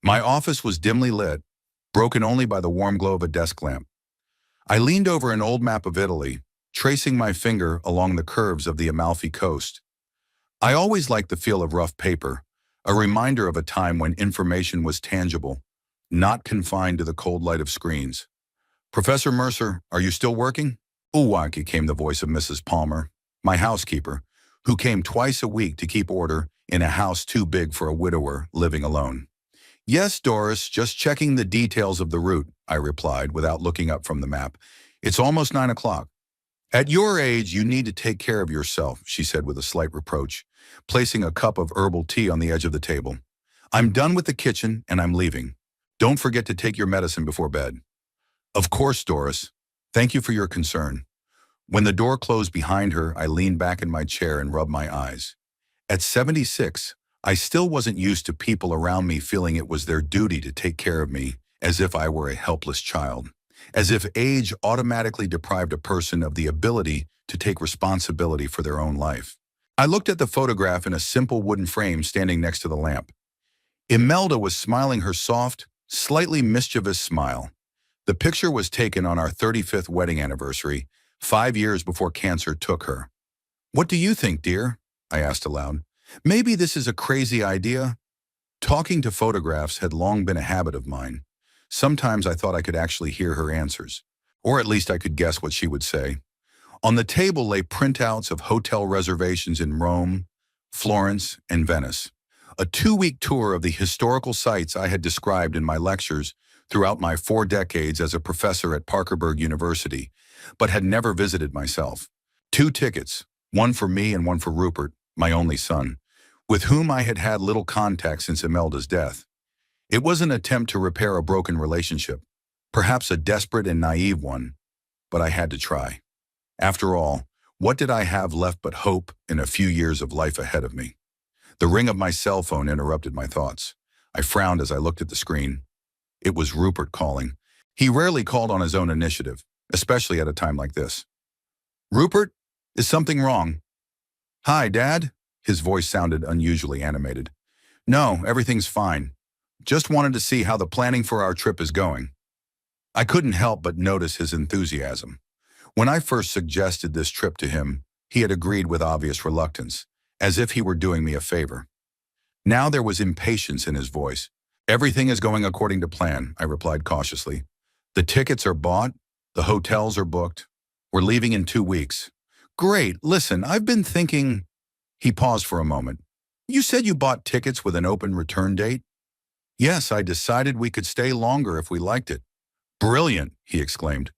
My office was dimly lit, broken only by the warm glow of a desk lamp. I leaned over an old map of Italy, tracing my finger along the curves of the Amalfi Coast. I always liked the feel of rough paper, a reminder of a time when information was tangible, not confined to the cold light of screens. "Professor Mercer, are you still working?" "Uwaki," came the voice of Mrs. Palmer, my housekeeper, who came twice a week to keep order in a house too big for a widower living alone. "Yes, Doris, just checking the details of the route," I replied without looking up from the map. "It's almost 9 o'clock." "At your age, you need to take care of yourself," she said with a slight reproach, placing a cup of herbal tea on the edge of the table. "I'm done with the kitchen and I'm leaving. Don't forget to take your medicine before bed." "Of course, Doris. Thank you for your concern." When the door closed behind her, I leaned back in my chair and rubbed my eyes. At 76, I still wasn't used to people around me feeling it was their duty to take care of me, as if I were a helpless child, as if age automatically deprived a person of the ability to take responsibility for their own life. I looked at the photograph in a simple wooden frame standing next to the lamp. Imelda was smiling her soft, slightly mischievous smile. The picture was taken on our 35th wedding anniversary, 5 years before cancer took her. "What do you think, dear?" I asked aloud. "Maybe this is a crazy idea." Talking to photographs had long been a habit of mine. Sometimes I thought I could actually hear her answers, or at least I could guess what she would say. On the table lay printouts of hotel reservations in Rome, Florence, and Venice. A 2-week tour of the historical sites I had described in my lectures throughout my 4 decades as a professor at Parkerburg University, but had never visited myself. 2 tickets, one for me and one for Rupert, my only son, with whom I had had little contact since Imelda's death. It was an attempt to repair a broken relationship, perhaps a desperate and naive one, but I had to try. After all, what did I have left but hope in a few years of life ahead of me? The ring of my cell phone interrupted my thoughts. I frowned as I looked at the screen. It was Rupert calling. He rarely called on his own initiative, especially at a time like this. "Rupert, is something wrong?" "Hi, Dad." His voice sounded unusually animated. "No, everything's fine. Just wanted to see how the planning for our trip is going." I couldn't help but notice his enthusiasm. When I first suggested this trip to him, he had agreed with obvious reluctance, as if he were doing me a favor. Now there was impatience in his voice. "Everything is going according to plan," I replied cautiously. "The tickets are bought, the hotels are booked. We're leaving in 2 weeks. "Great, listen, I've been thinking—" He paused for a moment. "You said you bought tickets with an open return date?" "Yes, I decided we could stay longer if we liked it." "Brilliant," he exclaimed.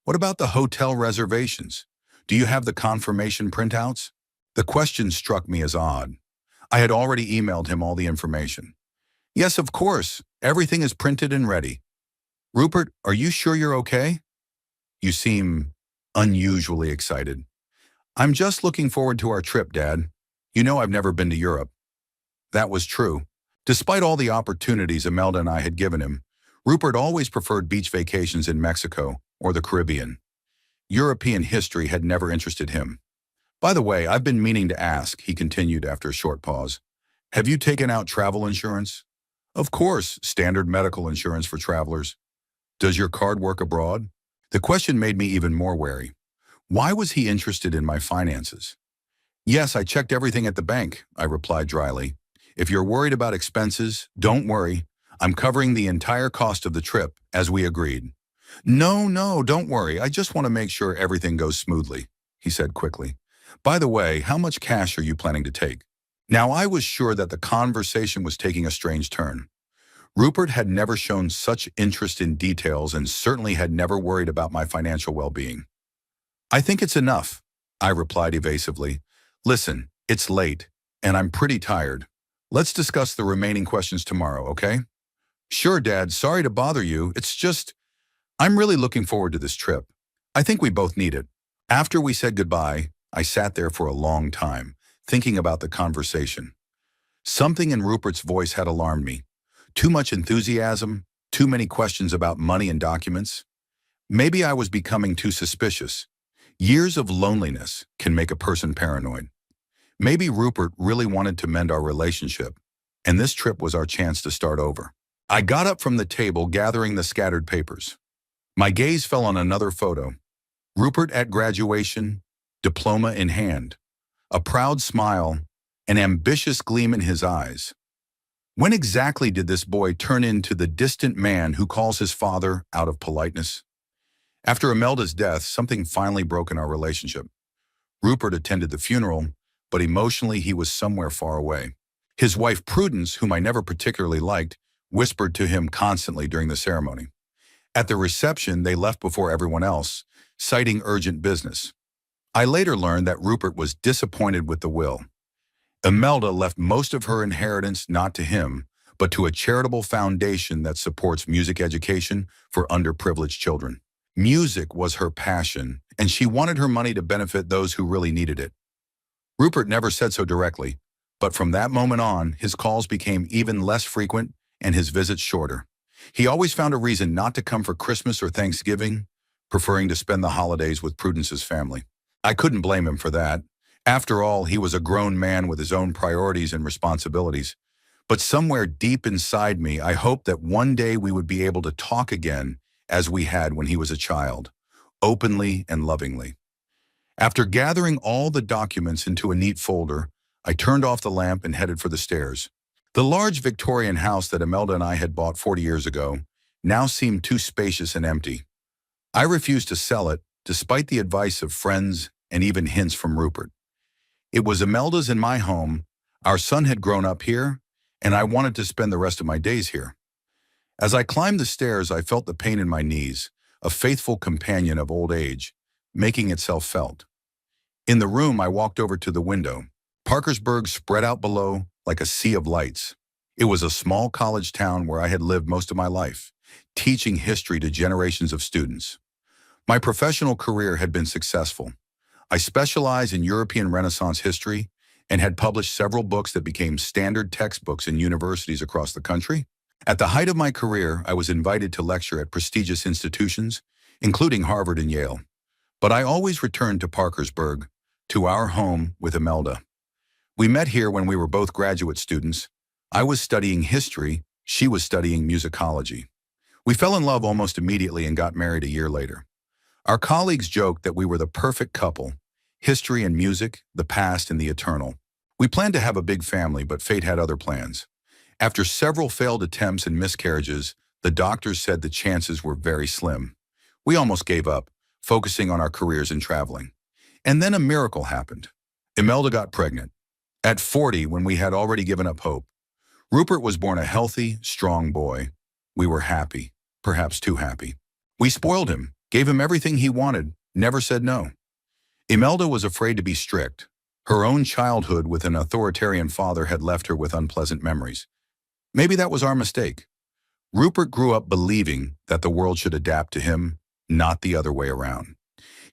"What about the hotel reservations? Do you have the confirmation printouts?" The question struck me as odd. I had already emailed him all the information. "Yes, of course. Everything is printed and ready." "Rupert, are you sure you're okay?" "You seem unusually excited." "I'm just looking forward to our trip, Dad. You know I've never been to Europe." That was true. Despite all the opportunities Imelda and I had given him, Rupert always preferred beach vacations in Mexico or the Caribbean. European history had never interested him. "By the way, I've been meaning to ask," he continued after a short pause. "Have you taken out travel insurance?" "Of course, standard medical insurance for travelers." "Does your card work abroad?" The question made me even more wary. Why was he interested in my finances? "Yes, I checked everything at the bank," I replied dryly. "If you're worried about expenses, don't worry. I'm covering the entire cost of the trip, as we agreed." No, don't worry. I just want to make sure everything goes smoothly," he said quickly. "By the way, how much cash are you planning to take?" Now I was sure that the conversation was taking a strange turn. Rupert had never shown such interest in details and certainly had never worried about my financial well-being. "I think it's enough," I replied evasively. "Listen, it's late, and I'm pretty tired. Let's discuss the remaining questions tomorrow, okay?" "Sure, Dad. Sorry to bother you. It's just, I'm really looking forward to this trip. I think we both need it." After we said goodbye, I sat there for a long time, thinking about the conversation. Something in Rupert's voice had alarmed me. Too much enthusiasm, too many questions about money and documents. Maybe I was becoming too suspicious. Years of loneliness can make a person paranoid. Maybe Rupert really wanted to mend our relationship, and this trip was our chance to start over. I got up from the table, gathering the scattered papers. My gaze fell on another photo. Rupert at graduation, diploma in hand, a proud smile, an ambitious gleam in his eyes. When exactly did this boy turn into the distant man who calls his father out of politeness? After Imelda's death, something finally broke in our relationship. Rupert attended the funeral, but emotionally he was somewhere far away. His wife Prudence, whom I never particularly liked, whispered to him constantly during the ceremony. At the reception, they left before everyone else, citing urgent business. I later learned that Rupert was disappointed with the will. Imelda left most of her inheritance not to him, but to a charitable foundation that supports music education for underprivileged children. Music was her passion, and she wanted her money to benefit those who really needed it. Rupert never said so directly, but from that moment on, his calls became even less frequent and his visits shorter. He always found a reason not to come for Christmas or Thanksgiving, preferring to spend the holidays with Prudence's family. I couldn't blame him for that. After all, he was a grown man with his own priorities and responsibilities. But somewhere deep inside me, I hoped that one day we would be able to talk again as we had when he was a child, openly and lovingly. After gathering all the documents into a neat folder, I turned off the lamp and headed for the stairs. The large Victorian house that Imelda and I had bought 40 years ago now seemed too spacious and empty. I refused to sell it, despite the advice of friends and even hints from Rupert. It was Imelda's and my home. Our son had grown up here, and I wanted to spend the rest of my days here. As I climbed the stairs, I felt the pain in my knees, a faithful companion of old age, making itself felt. In the room, I walked over to the window. Parkersburg spread out below like a sea of lights. It was a small college town where I had lived most of my life, teaching history to generations of students. My professional career had been successful. I specialized in European Renaissance history and had published several books that became standard textbooks in universities across the country. At the height of my career, I was invited to lecture at prestigious institutions, including Harvard and Yale. But I always returned to Parkersburg, to our home with Imelda. We met here when we were both graduate students. I was studying history, she was studying musicology. We fell in love almost immediately and got married a year later. Our colleagues joked that we were the perfect couple, history and music, the past and the eternal. We planned to have a big family, but fate had other plans. After several failed attempts and miscarriages, the doctors said the chances were very slim. We almost gave up, focusing on our careers and traveling. And then a miracle happened. Imelda got pregnant. At 40, when we had already given up hope. Rupert was born a healthy, strong boy. We were happy, perhaps too happy. We spoiled him, gave him everything he wanted, never said no. Imelda was afraid to be strict. Her own childhood with an authoritarian father had left her with unpleasant memories. Maybe that was our mistake. Rupert grew up believing that the world should adapt to him, not the other way around.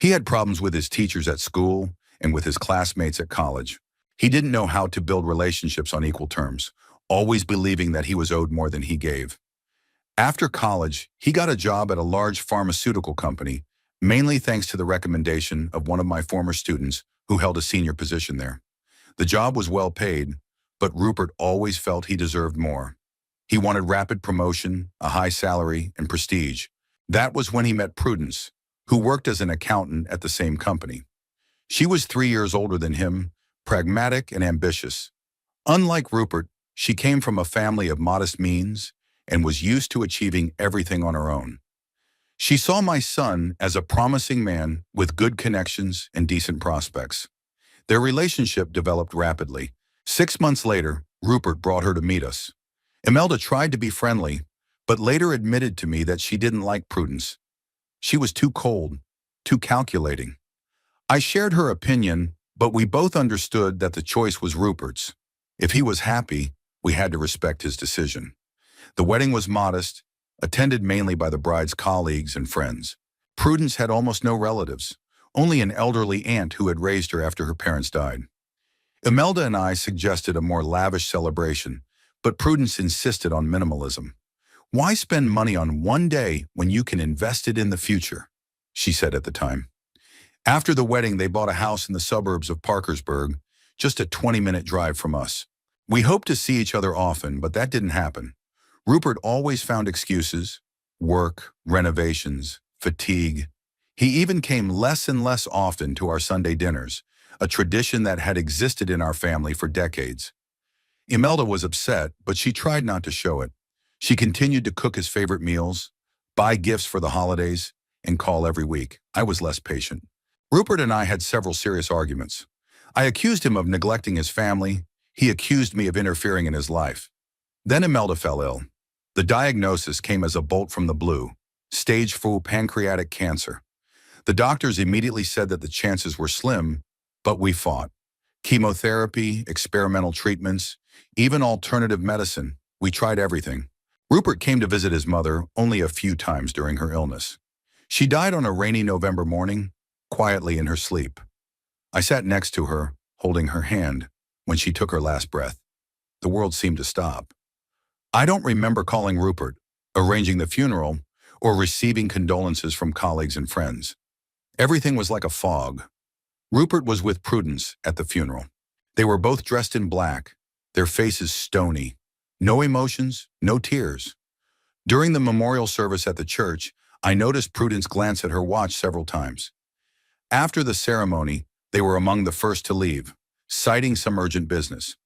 He had problems with his teachers at school and with his classmates at college. He didn't know how to build relationships on equal terms, always believing that he was owed more than he gave. After college, he got a job at a large pharmaceutical company, mainly thanks to the recommendation of one of my former students who held a senior position there. The job was well paid, but Rupert always felt he deserved more. He wanted rapid promotion, a high salary, and prestige. That was when he met Prudence, who worked as an accountant at the same company. She was 3 years older than him, pragmatic and ambitious. Unlike Rupert, she came from a family of modest means and was used to achieving everything on her own. She saw my son as a promising man with good connections and decent prospects. Their relationship developed rapidly. 6 months later, Rupert brought her to meet us. Imelda tried to be friendly, but later admitted to me that she didn't like Prudence. She was too cold, too calculating. I shared her opinion, but we both understood that the choice was Rupert's. If he was happy, we had to respect his decision. The wedding was modest, attended mainly by the bride's colleagues and friends. Prudence had almost no relatives, only an elderly aunt who had raised her after her parents died. Imelda and I suggested a more lavish celebration, but Prudence insisted on minimalism. "Why spend money on one day when you can invest it in the future?" she said at the time. After the wedding, they bought a house in the suburbs of Parkersburg, just a 20-minute drive from us. We hoped to see each other often, but that didn't happen. Rupert always found excuses: work, renovations, fatigue. He even came less and less often to our Sunday dinners, a tradition that had existed in our family for decades. Imelda was upset, but she tried not to show it. She continued to cook his favorite meals, buy gifts for the holidays, and call every week. I was less patient. Rupert and I had several serious arguments. I accused him of neglecting his family. He accused me of interfering in his life. Then Imelda fell ill. The diagnosis came as a bolt from the blue: stage 4 pancreatic cancer. The doctors immediately said that the chances were slim, but we fought. Chemotherapy, experimental treatments, even alternative medicine. We tried everything. Rupert came to visit his mother only a few times during her illness. She died on a rainy November morning, quietly in her sleep. I sat next to her, holding her hand, when she took her last breath. The world seemed to stop. I don't remember calling Rupert, arranging the funeral, or receiving condolences from colleagues and friends. Everything was like a fog. Rupert was with Prudence at the funeral. They were both dressed in black, their faces stony. No emotions, no tears. During the memorial service at the church, I noticed Prudence glance at her watch several times. After the ceremony, they were among the first to leave, citing some urgent business.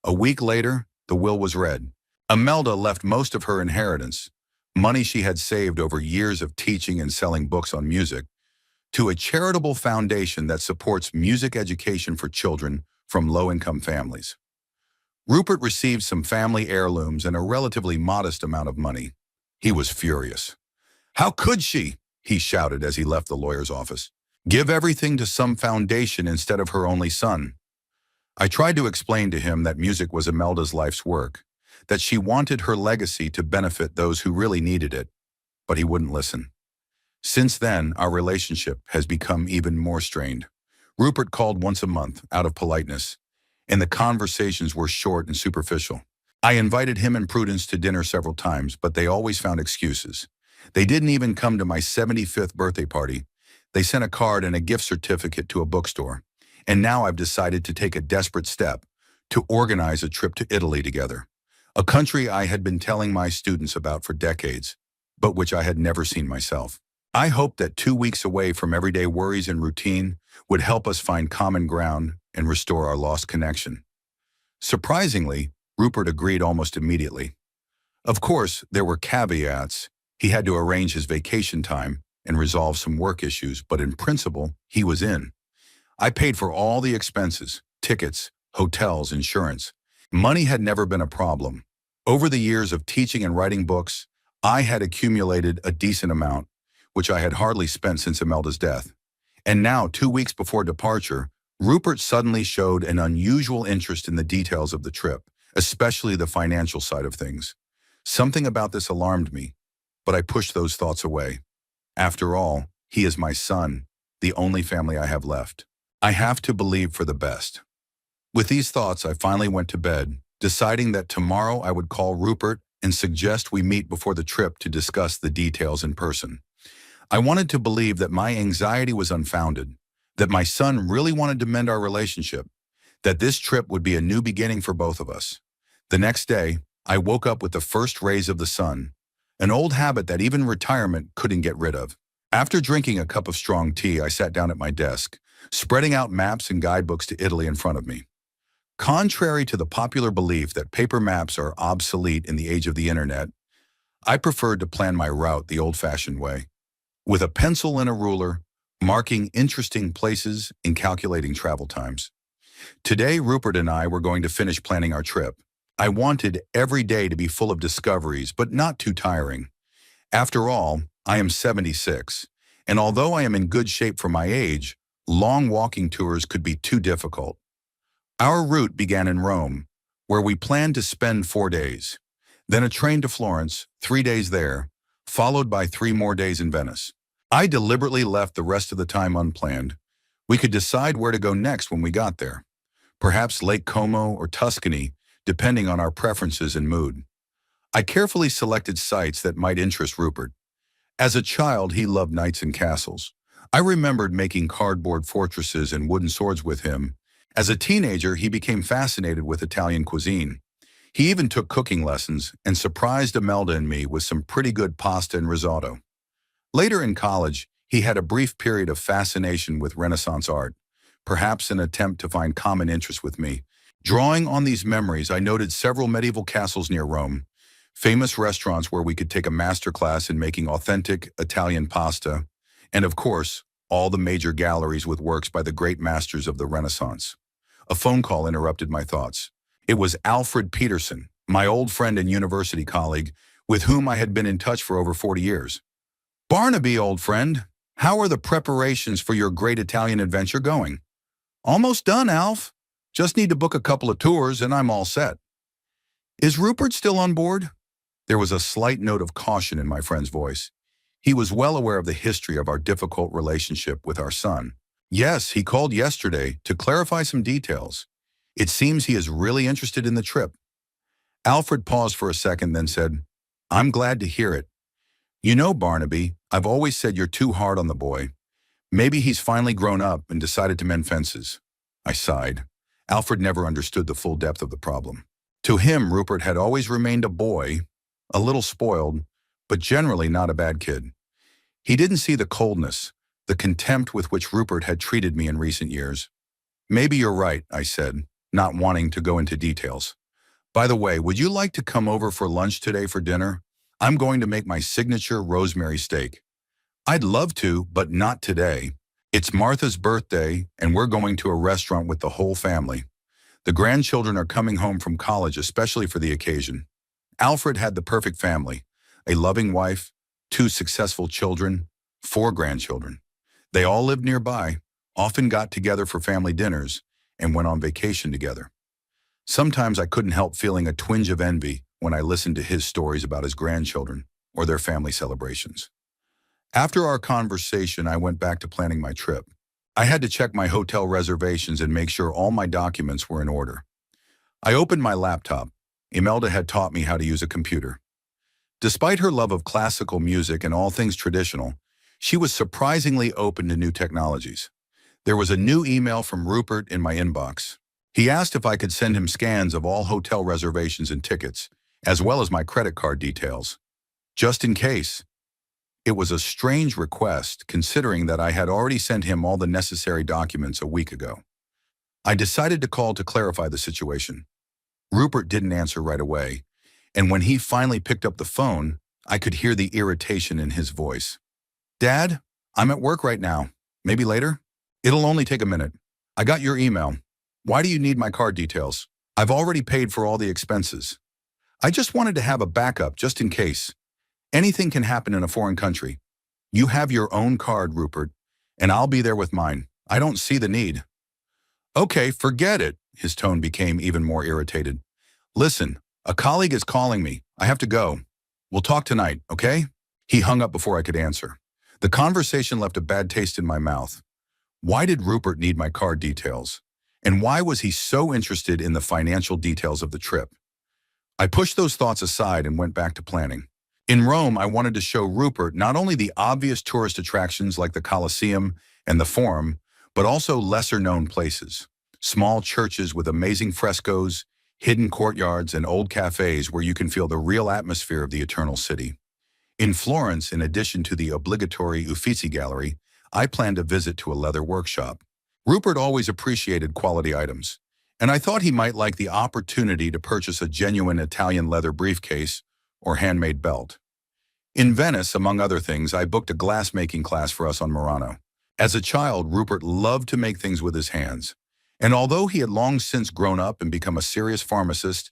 A week later, the will was read. Imelda left most of her inheritance, money she had saved over years of teaching and selling books on music, to a charitable foundation that supports music education for children from low-income families. Rupert received some family heirlooms and a relatively modest amount of money. He was furious. "How could she?" he shouted as he left the lawyer's office. "Give everything to some foundation instead of her only son." I tried to explain to him that music was Imelda's life's work, that she wanted her legacy to benefit those who really needed it, but he wouldn't listen. Since then, our relationship has become even more strained. Rupert called once a month, out of politeness, and the conversations were short and superficial. I invited him and Prudence to dinner several times, but they always found excuses. They didn't even come to my 75th birthday party. They sent a card and a gift certificate to a bookstore. And now I've decided to take a desperate step, to organize a trip to Italy together, a country I had been telling my students about for decades, but which I had never seen myself. I hoped that 2 weeks away from everyday worries and routine would help us find common ground and restore our lost connection. Surprisingly, Rupert agreed almost immediately. Of course, there were caveats. He had to arrange his vacation time and resolve some work issues, but in principle, he was in. I paid for all the expenses: tickets, hotels, insurance. Money had never been a problem. Over the years of teaching and writing books, I had accumulated a decent amount, which I had hardly spent since Imelda's death. And now, 2 weeks before departure, Rupert suddenly showed an unusual interest in the details of the trip, especially the financial side of things. Something about this alarmed me, but I pushed those thoughts away. After all, he is my son, the only family I have left. I have to believe for the best. With these thoughts, I finally went to bed, deciding that tomorrow I would call Rupert and suggest we meet before the trip to discuss the details in person. I wanted to believe that my anxiety was unfounded, that my son really wanted to mend our relationship, that this trip would be a new beginning for both of us. The next day, I woke up with the first rays of the sun, an old habit that even retirement couldn't get rid of. After drinking a cup of strong tea, I sat down at my desk, spreading out maps and guidebooks to Italy in front of me. Contrary to the popular belief that paper maps are obsolete in the age of the internet, I preferred to plan my route the old-fashioned way, with a pencil and a ruler, marking interesting places and calculating travel times. Today, Rupert and I were going to finish planning our trip. I wanted every day to be full of discoveries, but not too tiring. After all, I am 76, and although I am in good shape for my age, long walking tours could be too difficult. Our route began in Rome, where we planned to spend 4 days. Then a train to Florence, 3 days there, followed by 3 more days in Venice. I deliberately left the rest of the time unplanned. We could decide where to go next when we got there. Perhaps Lake Como or Tuscany, depending on our preferences and mood. I carefully selected sites that might interest Rupert. As a child, he loved knights and castles. I remembered making cardboard fortresses and wooden swords with him. As a teenager, he became fascinated with Italian cuisine. He even took cooking lessons and surprised Imelda and me with some pretty good pasta and risotto. Later in college, he had a brief period of fascination with Renaissance art, perhaps an attempt to find common interests with me. Drawing on these memories, I noted several medieval castles near Rome, famous restaurants where we could take a master class in making authentic Italian pasta, and of course, all the major galleries with works by the great masters of the Renaissance. A phone call interrupted my thoughts. It was Alfred Peterson, my old friend and university colleague, with whom I had been in touch for over 40 years. "Barnaby, old friend, how are the preparations for your great Italian adventure going?" "Almost done, Alf. Just need to book a couple of tours and I'm all set." "Is Rupert still on board?" There was a slight note of caution in my friend's voice. He was well aware of the history of our difficult relationship with our son. "Yes, he called yesterday to clarify some details. It seems he is really interested in the trip." Alfred paused for a second, then said, "I'm glad to hear it. You know, Barnaby, I've always said you're too hard on the boy. Maybe he's finally grown up and decided to mend fences." I sighed. Alfred never understood the full depth of the problem. To him, Rupert had always remained a boy, a little spoiled, but generally not a bad kid. He didn't see the coldness, the contempt with which Rupert had treated me in recent years. "Maybe you're right," I said, not wanting to go into details. "By the way, would you like to come over for lunch today for dinner? I'm going to make my signature rosemary steak." "I'd love to, but not today. It's Martha's birthday, and we're going to a restaurant with the whole family. The grandchildren are coming home from college especially for the occasion." Alfred had the perfect family, a loving wife, 2 successful children, 4 grandchildren. They all lived nearby, often got together for family dinners, and went on vacation together. Sometimes I couldn't help feeling a twinge of envy when I listened to his stories about his grandchildren or their family celebrations. After our conversation, I went back to planning my trip. I had to check my hotel reservations and make sure all my documents were in order. I opened my laptop. Imelda had taught me how to use a computer. Despite her love of classical music and all things traditional, she was surprisingly open to new technologies. There was a new email from Rupert in my inbox. He asked if I could send him scans of all hotel reservations and tickets, as well as my credit card details. Just in case. It was a strange request, considering that I had already sent him all the necessary documents a week ago. I decided to call to clarify the situation. Rupert didn't answer right away, and when he finally picked up the phone, I could hear the irritation in his voice. "Dad, I'm at work right now. Maybe later?" "It'll only take a minute. I got your email. Why do you need my card details?" "I've already paid for all the expenses. I just wanted to have a backup just in case. Anything can happen in a foreign country. You have your own card, Rupert, and I'll be there with mine. I don't see the need." "Okay, forget it." His tone became even more irritated. "Listen, a colleague is calling me. I have to go. We'll talk tonight, okay?" He hung up before I could answer. The conversation left a bad taste in my mouth. Why did Rupert need my card details? And why was he so interested in the financial details of the trip? I pushed those thoughts aside and went back to planning. In Rome, I wanted to show Rupert not only the obvious tourist attractions like the Colosseum and the Forum, but also lesser-known places. Small churches with amazing frescoes, hidden courtyards, and old cafes where you can feel the real atmosphere of the Eternal City. In Florence, in addition to the obligatory Uffizi Gallery, I planned a visit to a leather workshop. Rupert always appreciated quality items, and I thought he might like the opportunity to purchase a genuine Italian leather briefcase or handmade belt. In Venice, among other things, I booked a glass-making class for us on Murano. As a child, Rupert loved to make things with his hands, and although he had long since grown up and become a serious pharmacist,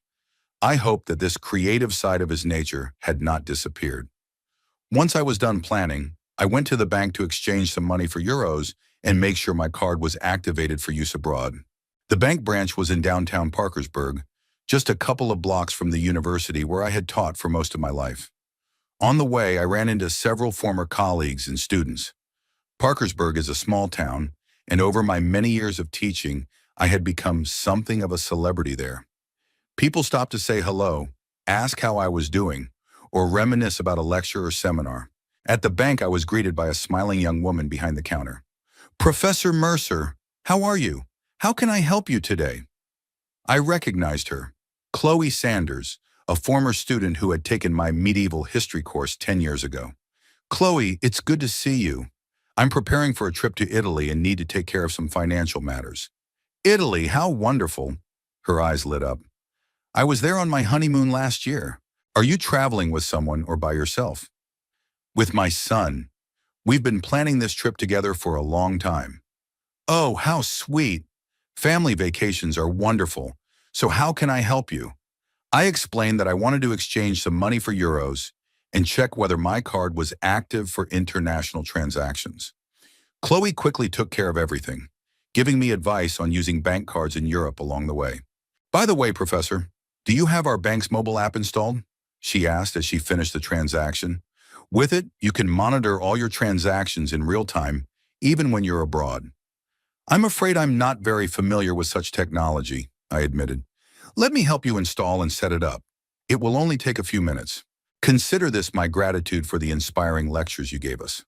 I hoped that this creative side of his nature had not disappeared. Once I was done planning, I went to the bank to exchange some money for euros and make sure my card was activated for use abroad. The bank branch was in downtown Parkersburg, just a couple of blocks from the university where I had taught for most of my life. On the way, I ran into several former colleagues and students. Parkersburg is a small town, and over my many years of teaching, I had become something of a celebrity there. People stopped to say hello, ask how I was doing, or reminisce about a lecture or seminar. At the bank, I was greeted by a smiling young woman behind the counter. "Professor Mercer, how are you? How can I help you today?" I recognized her. Chloe Sanders, a former student who had taken my medieval history course 10 years ago. Chloe, it's good to see you. I'm preparing for a trip to Italy and need to take care of some financial matters. Italy, how wonderful. Her eyes lit up. I was there on my honeymoon last year. Are you traveling with someone or by yourself? With my son. We've been planning this trip together for a long time. Oh, how sweet. Family vacations are wonderful. So how can I help you? I explained that I wanted to exchange some money for euros and check whether my card was active for international transactions. Chloe quickly took care of everything, giving me advice on using bank cards in Europe along the way. By the way, Professor, do you have our bank's mobile app installed? She asked as she finished the transaction. With it, you can monitor all your transactions in real time, even when you're abroad. I'm afraid I'm not very familiar with such technology, I admitted. Let me help you install and set it up. It will only take a few minutes. Consider this my gratitude for the inspiring lectures you gave us.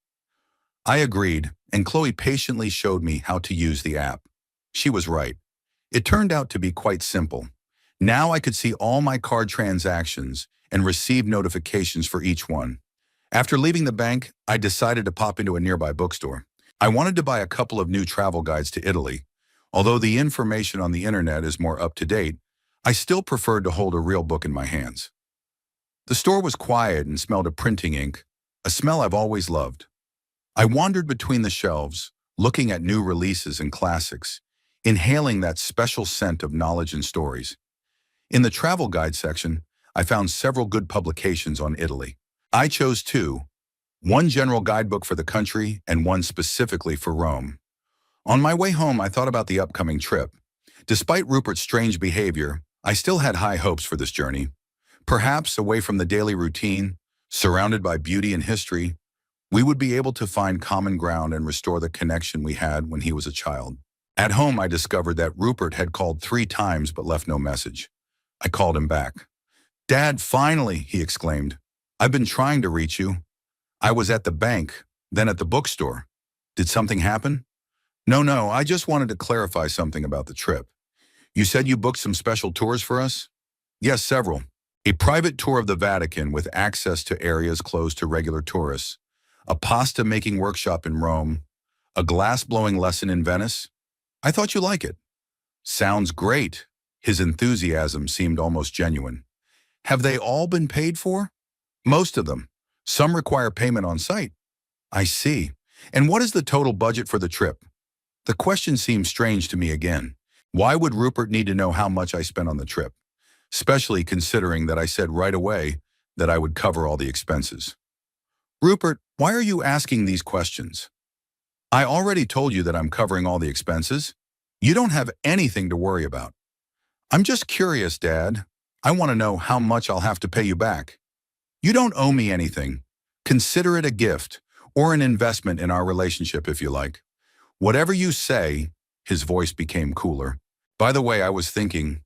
I agreed, and Chloe patiently showed me how to use the app. She was right. It turned out to be quite simple. Now I could see all my card transactions and receive notifications for each one. After leaving the bank, I decided to pop into a nearby bookstore. I wanted to buy a couple of new travel guides to Italy. Although the information on the internet is more up-to-date, I still preferred to hold a real book in my hands. The store was quiet and smelled of printing ink, a smell I've always loved. I wandered between the shelves, looking at new releases and classics, inhaling that special scent of knowledge and stories. In the travel guide section, I found several good publications on Italy. I chose two, one general guidebook for the country and one specifically for Rome. On my way home, I thought about the upcoming trip. Despite Rupert's strange behavior, I still had high hopes for this journey. Perhaps away from the daily routine, surrounded by beauty and history, we would be able to find common ground and restore the connection we had when he was a child. At home, I discovered that Rupert had called 3 times but left no message. I called him back. "Dad, finally," he exclaimed. "I've been trying to reach you. I was at the bank, then at the bookstore. Did something happen?" No, I just wanted to clarify something about the trip. You said you booked some special tours for us?" "Yes, several. A private tour of the Vatican with access to areas closed to regular tourists, a pasta-making workshop in Rome, a glass-blowing lesson in Venice. I thought you'd like it." "Sounds great." His enthusiasm seemed almost genuine. "Have they all been paid for?" "Most of them. Some require payment on site." "I see. And what is the total budget for the trip?" The question seemed strange to me again. Why would Rupert need to know how much I spent on the trip? Especially considering that I said right away that I would cover all the expenses. "Rupert, why are you asking these questions? I already told you that I'm covering all the expenses. You don't have anything to worry about." "I'm just curious, Dad. I want to know how much I'll have to pay you back." "You don't owe me anything. Consider it a gift or an investment in our relationship if you like." "Whatever you say," his voice became cooler. "By the way, I was thinking,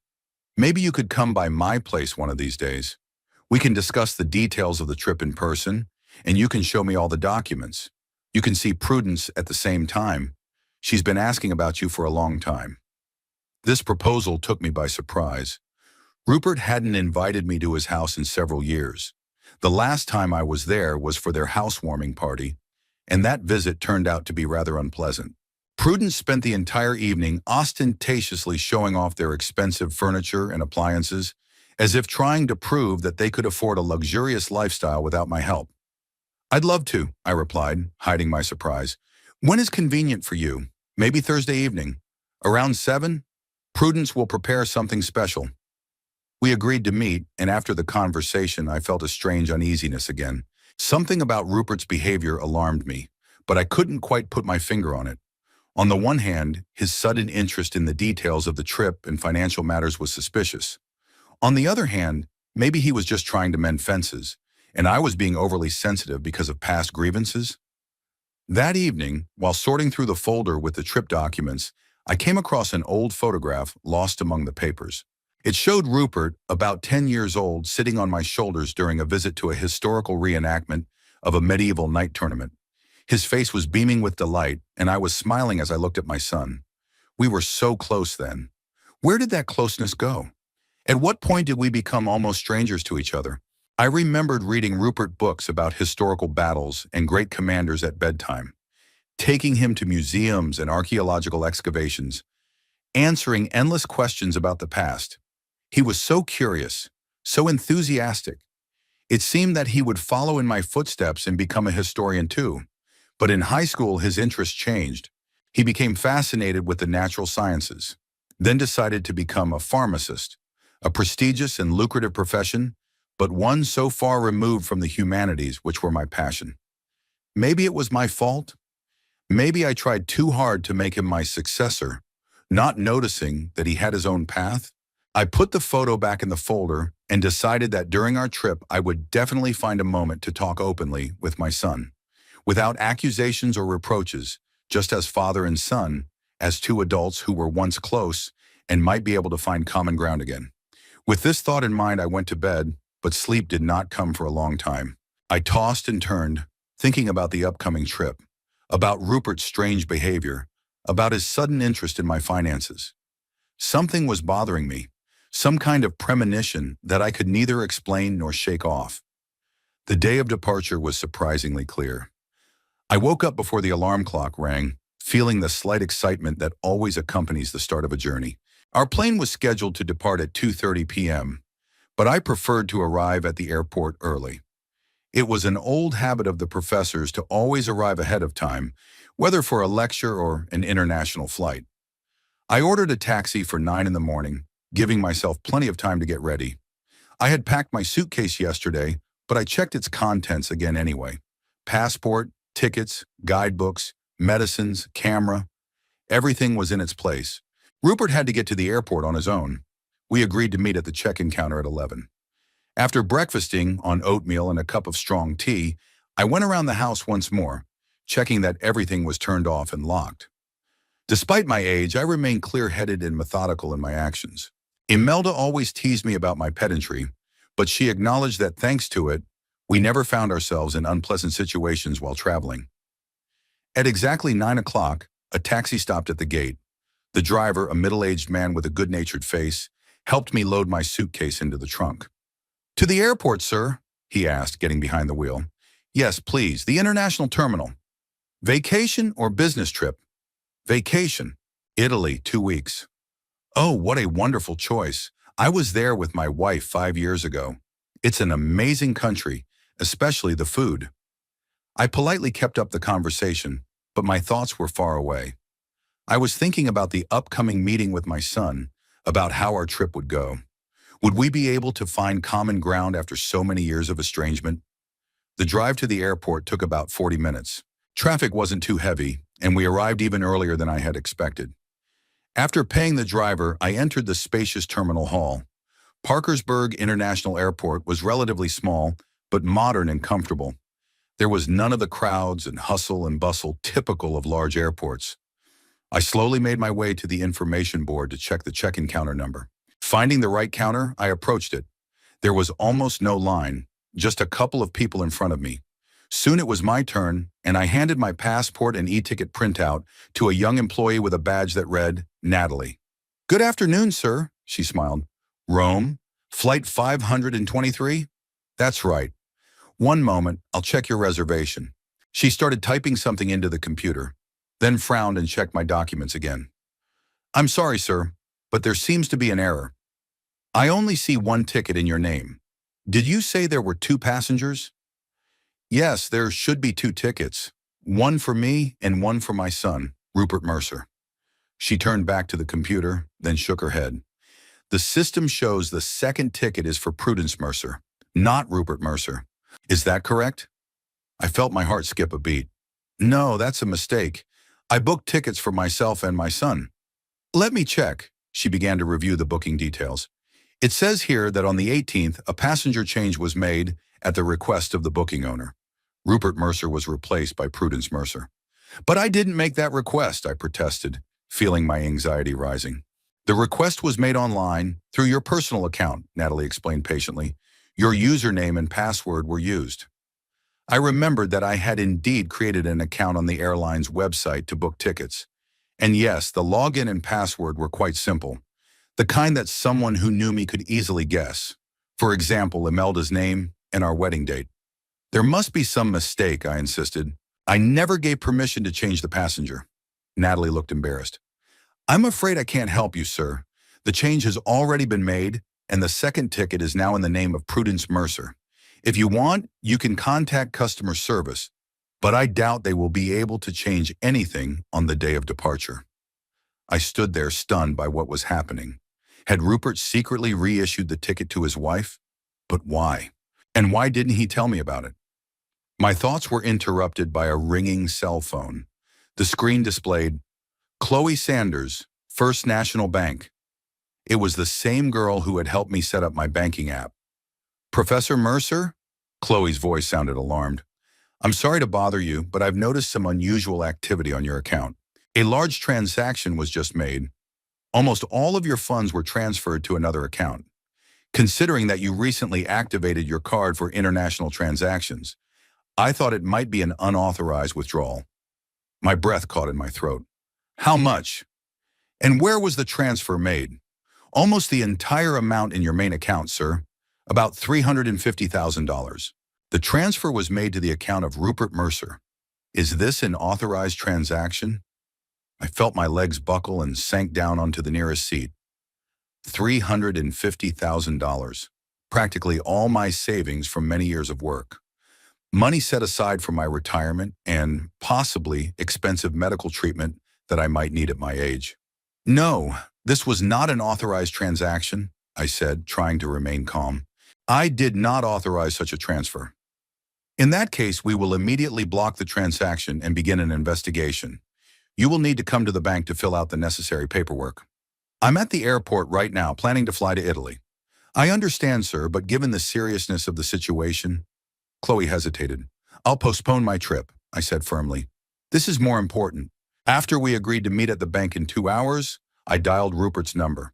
maybe you could come by my place one of these days. We can discuss the details of the trip in person, and you can show me all the documents. You can see Prudence at the same time. She's been asking about you for a long time." This proposal took me by surprise. Rupert hadn't invited me to his house in several years. The last time I was there was for their housewarming party, and that visit turned out to be rather unpleasant. Prudence spent the entire evening ostentatiously showing off their expensive furniture and appliances, as if trying to prove that they could afford a luxurious lifestyle without my help. "I'd love to," I replied, hiding my surprise. "When is convenient for you? Maybe Thursday evening. Around 7? Prudence will prepare something special." We agreed to meet, and after the conversation, I felt a strange uneasiness again. Something about Rupert's behavior alarmed me, but I couldn't quite put my finger on it. On the one hand, his sudden interest in the details of the trip and financial matters was suspicious. On the other hand, maybe he was just trying to mend fences, and I was being overly sensitive because of past grievances. That evening, while sorting through the folder with the trip documents, I came across an old photograph lost among the papers. It showed Rupert, about 10 years old, sitting on my shoulders during a visit to a historical reenactment of a medieval knight tournament. His face was beaming with delight, and I was smiling as I looked at my son. We were so close then. Where did that closeness go? At what point did we become almost strangers to each other? I remembered reading Rupert books about historical battles and great commanders at bedtime, taking him to museums and archaeological excavations, answering endless questions about the past. He was so curious, so enthusiastic. It seemed that he would follow in my footsteps and become a historian too. But in high school, his interest changed. He became fascinated with the natural sciences, then decided to become a pharmacist, a prestigious and lucrative profession, but one so far removed from the humanities, which were my passion. Maybe it was my fault. Maybe I tried too hard to make him my successor, not noticing that he had his own path. I put the photo back in the folder and decided that during our trip I would definitely find a moment to talk openly with my son, without accusations or reproaches, just as father and son, as two adults who were once close and might be able to find common ground again. With this thought in mind, I went to bed, but sleep did not come for a long time. I tossed and turned, thinking about the upcoming trip, about Rupert's strange behavior, about his sudden interest in my finances. Something was bothering me, some kind of premonition that I could neither explain nor shake off. The day of departure was surprisingly clear. I woke up before the alarm clock rang, feeling the slight excitement that always accompanies the start of a journey. Our plane was scheduled to depart at 2:30 p.m., but I preferred to arrive at the airport early. It was an old habit of the professors to always arrive ahead of time, whether for a lecture or an international flight. I ordered a taxi for 9 in the morning, giving myself plenty of time to get ready. I had packed my suitcase yesterday, but I checked its contents again anyway. Passport, tickets, guidebooks, medicines, camera, everything was in its place. Rupert had to get to the airport on his own. We agreed to meet at the check-in counter at 11. After breakfasting on oatmeal and a cup of strong tea, I went around the house once more, checking that everything was turned off and locked. Despite my age, I remained clear-headed and methodical in my actions. Imelda always teased me about my pedantry, but she acknowledged that thanks to it, we never found ourselves in unpleasant situations while traveling. At exactly 9 o'clock, a taxi stopped at the gate. The driver, a middle-aged man with a good-natured face, helped me load my suitcase into the trunk. "To the airport, sir?" he asked, getting behind the wheel. "Yes, please, the international terminal." "Vacation or business trip?" "Vacation. Italy, 2 weeks." "Oh, what a wonderful choice. I was there with my wife 5 years ago. It's an amazing country, especially the food." I politely kept up the conversation, but my thoughts were far away. I was thinking about the upcoming meeting with my son, about how our trip would go. Would we be able to find common ground after so many years of estrangement? The drive to the airport took about 40 minutes. Traffic wasn't too heavy, and we arrived even earlier than I had expected. After paying the driver, I entered the spacious terminal hall. Parkersburg International Airport was relatively small, but modern and comfortable. There was none of the crowds and hustle and bustle typical of large airports. I slowly made my way to the information board to check the check-in counter number. Finding the right counter, I approached it. There was almost no line, just a couple of people in front of me. Soon it was my turn, and I handed my passport and e-ticket printout to a young employee with a badge that read, Natalie. "Good afternoon, sir," she smiled. "Rome? Flight 523? "That's right. One moment, I'll check your reservation." She started typing something into the computer, then frowned and checked my documents again. "I'm sorry, sir, but there seems to be an error. I only see one ticket in your name. Did you say there were 2 passengers?" "Yes, there should be 2 tickets. One for me and one for my son, Rupert Mercer." She turned back to the computer, then shook her head. "The system shows the second ticket is for Prudence Mercer, not Rupert Mercer. Is that correct?" I felt my heart skip a beat. "No, that's a mistake. I booked tickets for myself and my son." "Let me check." She began to review the booking details. "It says here that on the 18th, a passenger change was made at the request of the booking owner. Rupert Mercer was replaced by Prudence Mercer." "But I didn't make that request," I protested, feeling my anxiety rising. "The request was made online through your personal account," Natalie explained patiently. "Your username and password were used." I remembered that I had indeed created an account on the airline's website to book tickets. And yes, the login and password were quite simple. The kind that someone who knew me could easily guess. For example, Imelda's name and our wedding date. There must be some mistake, I insisted. I never gave permission to change the passenger. Natalie looked embarrassed. I'm afraid I can't help you, sir. The change has already been made, and the second ticket is now in the name of Prudence Mercer. If you want, you can contact customer service, but I doubt they will be able to change anything on the day of departure. I stood there stunned by what was happening. Had Rupert secretly reissued the ticket to his wife? But why? And why didn't he tell me about it? My thoughts were interrupted by a ringing cell phone. The screen displayed, Chloe Sanders, First National Bank. It was the same girl who had helped me set up my banking app. Professor Mercer? Chloe's voice sounded alarmed. I'm sorry to bother you, but I've noticed some unusual activity on your account. A large transaction was just made. Almost all of your funds were transferred to another account. Considering that you recently activated your card for international transactions, I thought it might be an unauthorized withdrawal. My breath caught in my throat. How much? And where was the transfer made? Almost the entire amount in your main account, sir. About $350,000. The transfer was made to the account of Rupert Mercer. Is this an authorized transaction? I felt my legs buckle and sank down onto the nearest seat. $350,000. Practically all my savings from many years of work. Money set aside for my retirement and possibly expensive medical treatment that I might need at my age. No, this was not an authorized transaction, I said, trying to remain calm. I did not authorize such a transfer. In that case, we will immediately block the transaction and begin an investigation. You will need to come to the bank to fill out the necessary paperwork. I'm at the airport right now, planning to fly to Italy. I understand, sir, but given the seriousness of the situation, Chloe hesitated. I'll postpone my trip, I said firmly. This is more important. After we agreed to meet at the bank in 2 hours, I dialed Rupert's number.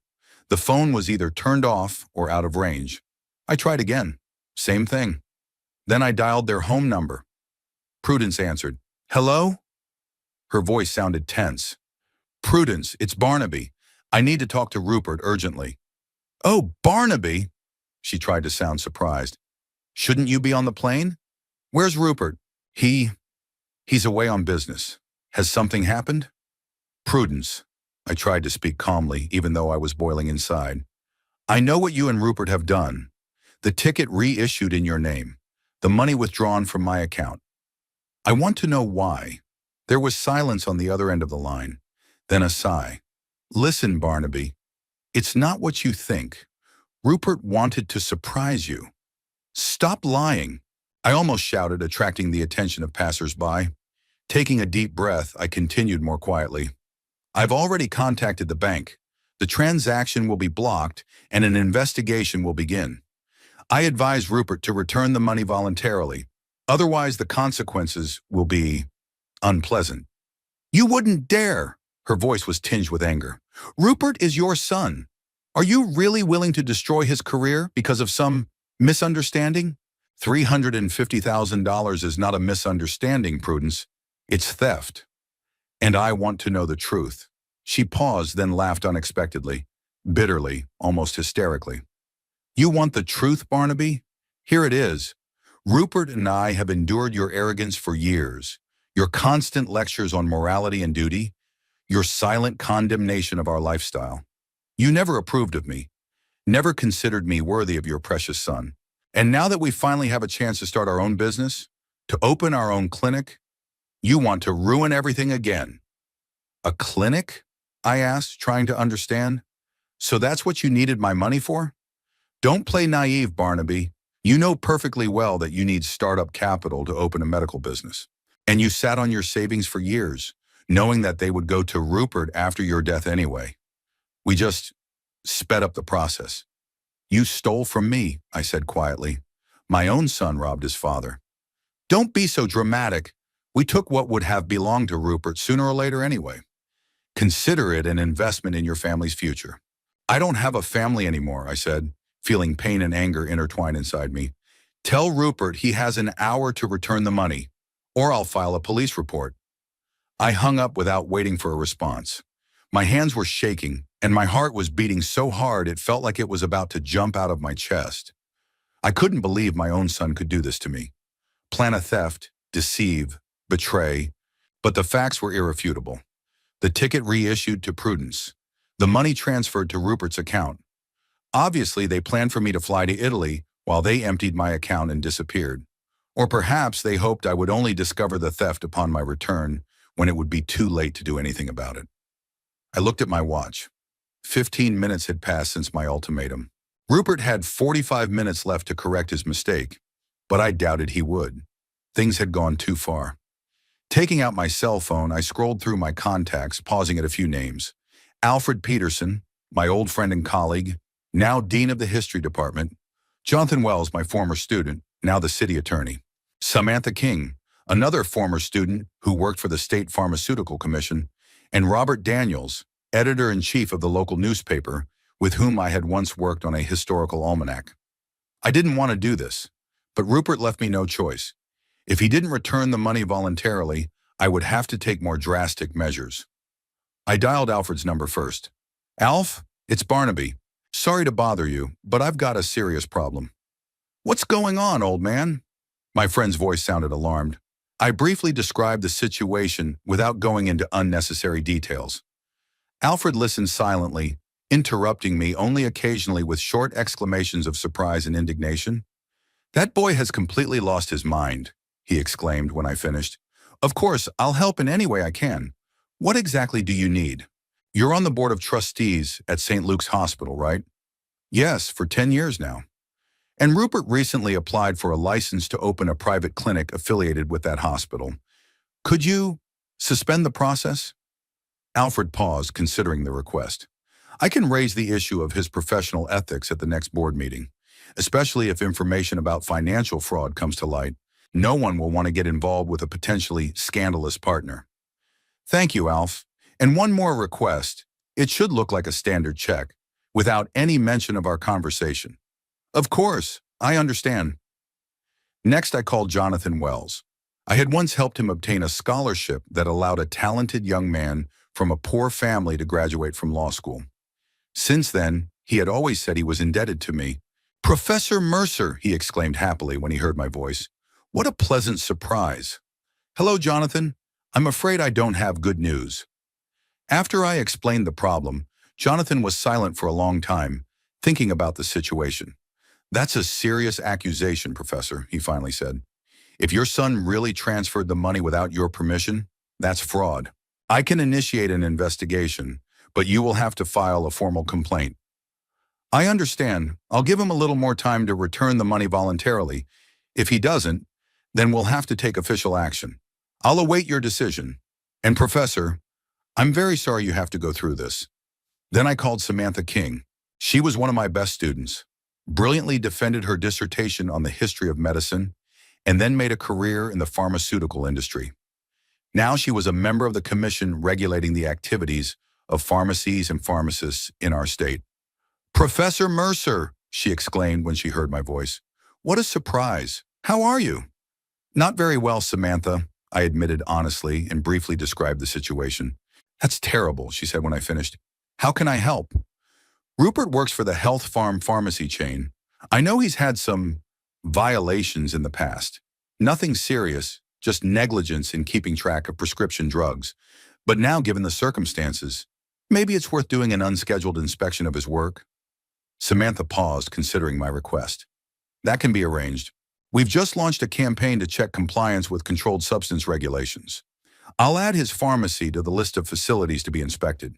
The phone was either turned off or out of range. I tried again. Same thing. Then I dialed their home number. Prudence answered. Hello? Her voice sounded tense. Prudence, it's Barnaby. I need to talk to Rupert urgently. Oh, Barnaby? She tried to sound surprised. Shouldn't you be on the plane? Where's Rupert? He's away on business. Has something happened? Prudence. I tried to speak calmly, even though I was boiling inside. I know what you and Rupert have done. The ticket reissued in your name. The money withdrawn from my account. I want to know why. There was silence on the other end of the line. Then a sigh. Listen, Barnaby. It's not what you think. Rupert wanted to surprise you. Stop lying. I almost shouted, attracting the attention of passers-by. Taking a deep breath, I continued more quietly. I've already contacted the bank. The transaction will be blocked and an investigation will begin. I advise Rupert to return the money voluntarily. Otherwise, the consequences will be unpleasant. You wouldn't dare. Her voice was tinged with anger. Rupert is your son. Are you really willing to destroy his career because of some misunderstanding? $350,000 is not a misunderstanding, Prudence. It's theft. And I want to know the truth. She paused, then laughed unexpectedly, bitterly, almost hysterically. You want the truth, Barnaby? Here it is. Rupert and I have endured your arrogance for years, your constant lectures on morality and duty, your silent condemnation of our lifestyle. You never approved of me, never considered me worthy of your precious son. And now that we finally have a chance to start our own business, to open our own clinic, you want to ruin everything again. A clinic? I asked, trying to understand. So that's what you needed my money for? Don't play naive, Barnaby. You know perfectly well that you need startup capital to open a medical business. And you sat on your savings for years, knowing that they would go to Rupert after your death anyway. We just sped up the process. You stole from me, I said quietly. My own son robbed his father. Don't be so dramatic. We took what would have belonged to Rupert sooner or later anyway. Consider it an investment in your family's future. I don't have a family anymore, I said, feeling pain and anger intertwined inside me. Tell Rupert he has an hour to return the money, or I'll file a police report. I hung up without waiting for a response. My hands were shaking, and my heart was beating so hard it felt like it was about to jump out of my chest. I couldn't believe my own son could do this to me. Plan a theft, deceive, betray, but the facts were irrefutable. The ticket reissued to Prudence. The money transferred to Rupert's account. Obviously, they planned for me to fly to Italy while they emptied my account and disappeared. Or perhaps they hoped I would only discover the theft upon my return when it would be too late to do anything about it. I looked at my watch. 15 minutes had passed since my ultimatum. Rupert had 45 minutes left to correct his mistake, but I doubted he would. Things had gone too far. Taking out my cell phone, I scrolled through my contacts, pausing at a few names. Alfred Peterson, my old friend and colleague, now Dean of the History Department. Jonathan Wells, my former student, now the city attorney. Samantha King, another former student who worked for the State Pharmaceutical Commission. And Robert Daniels, editor-in-chief of the local newspaper, with whom I had once worked on a historical almanac. I didn't want to do this, but Rupert left me no choice. If he didn't return the money voluntarily, I would have to take more drastic measures. I dialed Alfred's number first. "Alf, it's Barnaby. Sorry to bother you, but I've got a serious problem." "What's going on, old man?" My friend's voice sounded alarmed. I briefly described the situation without going into unnecessary details. Alfred listened silently, interrupting me only occasionally with short exclamations of surprise and indignation. "That boy has completely lost his mind," he exclaimed when I finished. "Of course, I'll help in any way I can. What exactly do you need? You're on the board of trustees at St. Luke's Hospital, right?" "Yes, for 10 years now." "And Rupert recently applied for a license to open a private clinic affiliated with that hospital. Could you suspend the process?" Alfred paused, considering the request. "I can raise the issue of his professional ethics at the next board meeting, especially if information about financial fraud comes to light. No one will want to get involved with a potentially scandalous partner." "Thank you, Alf. And one more request. It should look like a standard check, without any mention of our conversation." "Of course, I understand." Next, I called Jonathan Wells. I had once helped him obtain a scholarship that allowed a talented young man from a poor family to graduate from law school. Since then, he had always said he was indebted to me. "Professor Mercer," he exclaimed happily when he heard my voice. "What a pleasant surprise." "Hello, Jonathan. I'm afraid I don't have good news." After I explained the problem, Jonathan was silent for a long time, thinking about the situation. "That's a serious accusation, Professor," he finally said. "If your son really transferred the money without your permission, that's fraud. I can initiate an investigation, but you will have to file a formal complaint." "I understand. I'll give him a little more time to return the money voluntarily. If he doesn't, then we'll have to take official action. I'll await your decision. And Professor, I'm very sorry you have to go through this." Then I called Samantha King. She was one of my best students, brilliantly defended her dissertation on the history of medicine, and then made a career in the pharmaceutical industry. Now she was a member of the commission regulating the activities of pharmacies and pharmacists in our state. "Professor Mercer," she exclaimed when she heard my voice. "What a surprise. How are you?" "Not very well, Samantha," I admitted honestly and briefly described the situation. "That's terrible," she said when I finished. "How can I help?" "Rupert works for the Health Farm pharmacy chain. I know he's had some violations in the past. Nothing serious, just negligence in keeping track of prescription drugs. But now, given the circumstances, maybe it's worth doing an unscheduled inspection of his work." Samantha paused, considering my request. "That can be arranged. We've just launched a campaign to check compliance with controlled substance regulations. I'll add his pharmacy to the list of facilities to be inspected."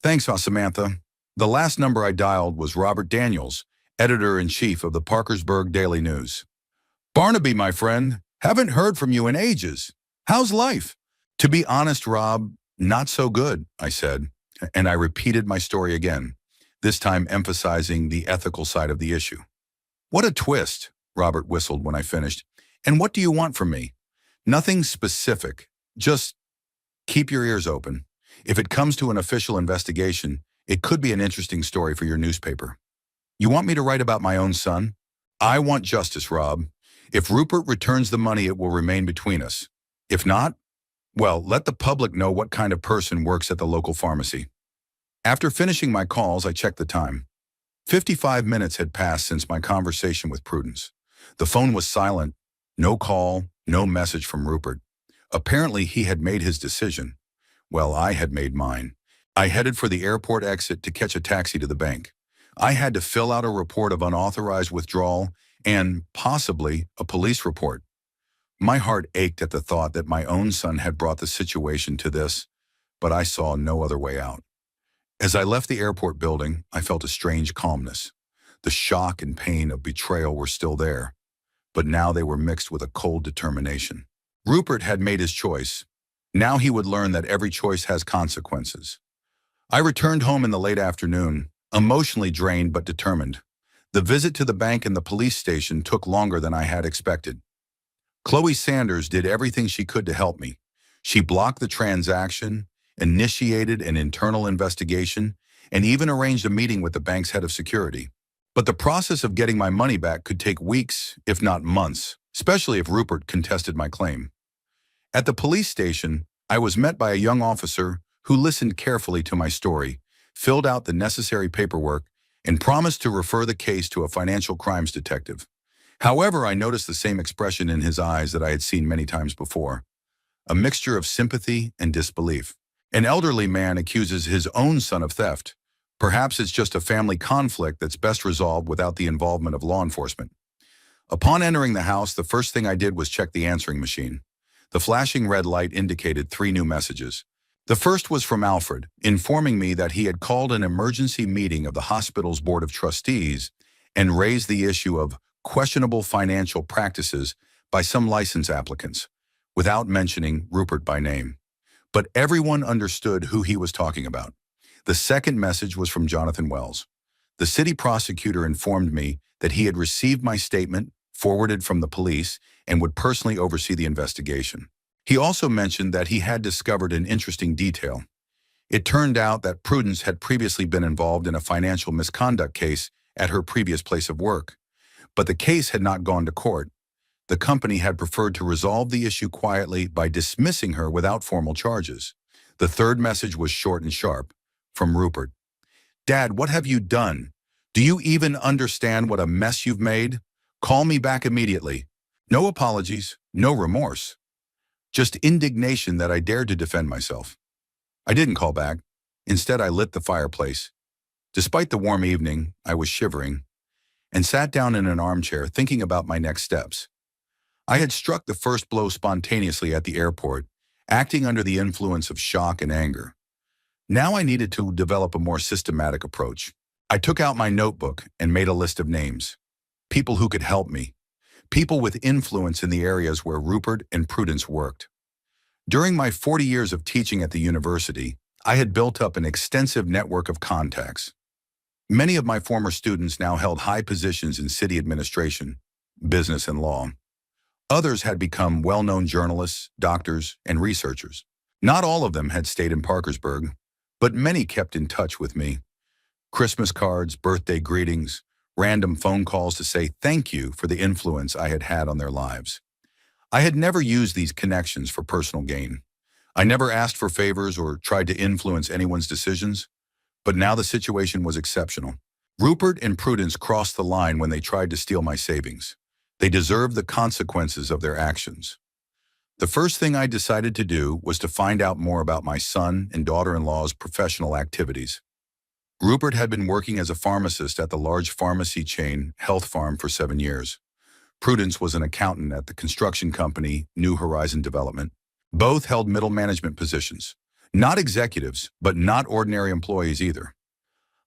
"Thanks, Samantha." The last number I dialed was Robert Daniels, editor-in-chief of the Parkersburg Daily News. "Barnaby, my friend, haven't heard from you in ages. How's life?" "To be honest, Rob, not so good," I said, and I repeated my story again, this time emphasizing the ethical side of the issue. "What a twist," Robert whistled when I finished. "And what do you want from me?" "Nothing specific. Just keep your ears open. If it comes to an official investigation, it could be an interesting story for your newspaper." "You want me to write about my own son?" "I want justice, Rob. If Rupert returns the money, it will remain between us. If not, well, let the public know what kind of person works at the local pharmacy." After finishing my calls, I checked the time. 55 minutes had passed since my conversation with Prudence. The phone was silent. No call, no message from Rupert. Apparently, he had made his decision. Well, I had made mine. I headed for the airport exit to catch a taxi to the bank. I had to fill out a report of unauthorized withdrawal and, possibly, a police report. My heart ached at the thought that my own son had brought the situation to this, but I saw no other way out. As I left the airport building, I felt a strange calmness. The shock and pain of betrayal were still there, but now they were mixed with a cold determination. Rupert had made his choice. Now he would learn that every choice has consequences. I returned home in the late afternoon, emotionally drained but determined. The visit to the bank and the police station took longer than I had expected. Chloe Sanders did everything she could to help me. She blocked the transaction, initiated an internal investigation, and even arranged a meeting with the bank's head of security. But the process of getting my money back could take weeks, if not months, especially if Rupert contested my claim. At the police station, I was met by a young officer who listened carefully to my story, filled out the necessary paperwork, and promised to refer the case to a financial crimes detective. However, I noticed the same expression in his eyes that I had seen many times before, a mixture of sympathy and disbelief. An elderly man accuses his own son of theft. Perhaps it's just a family conflict that's best resolved without the involvement of law enforcement. Upon entering the house, the first thing I did was check the answering machine. The flashing red light indicated 3 new messages. The first was from Alfred, informing me that he had called an emergency meeting of the hospital's board of trustees and raised the issue of questionable financial practices by some license applicants, without mentioning Rupert by name. But everyone understood who he was talking about. The second message was from Jonathan Wells. The city prosecutor informed me that he had received my statement, forwarded from the police, and would personally oversee the investigation. He also mentioned that he had discovered an interesting detail. It turned out that Prudence had previously been involved in a financial misconduct case at her previous place of work. But the case had not gone to court. The company had preferred to resolve the issue quietly by dismissing her without formal charges. The third message was short and sharp, from Rupert. "Dad, what have you done? Do you even understand what a mess you've made? Call me back immediately." No apologies, no remorse. Just indignation that I dared to defend myself. I didn't call back. Instead, I lit the fireplace. Despite the warm evening, I was shivering, and sat down in an armchair thinking about my next steps. I had struck the first blow spontaneously at the airport, acting under the influence of shock and anger. Now I needed to develop a more systematic approach. I took out my notebook and made a list of names. People who could help me. People with influence in the areas where Rupert and Prudence worked. During my 40 years of teaching at the university, I had built up an extensive network of contacts. Many of my former students now held high positions in city administration, business, and law. Others had become well-known journalists, doctors, and researchers. Not all of them had stayed in Parkersburg, but many kept in touch with me. Christmas cards, birthday greetings, random phone calls to say thank you for the influence I had had on their lives. I had never used these connections for personal gain. I never asked for favors or tried to influence anyone's decisions, but now the situation was exceptional. Rupert and Prudence crossed the line when they tried to steal my savings. They deserved the consequences of their actions. The first thing I decided to do was to find out more about my son and daughter-in-law's professional activities. Rupert had been working as a pharmacist at the large pharmacy chain Health Farm for 7 years. Prudence was an accountant at the construction company New Horizon Development. Both held middle management positions. Not executives, but not ordinary employees either.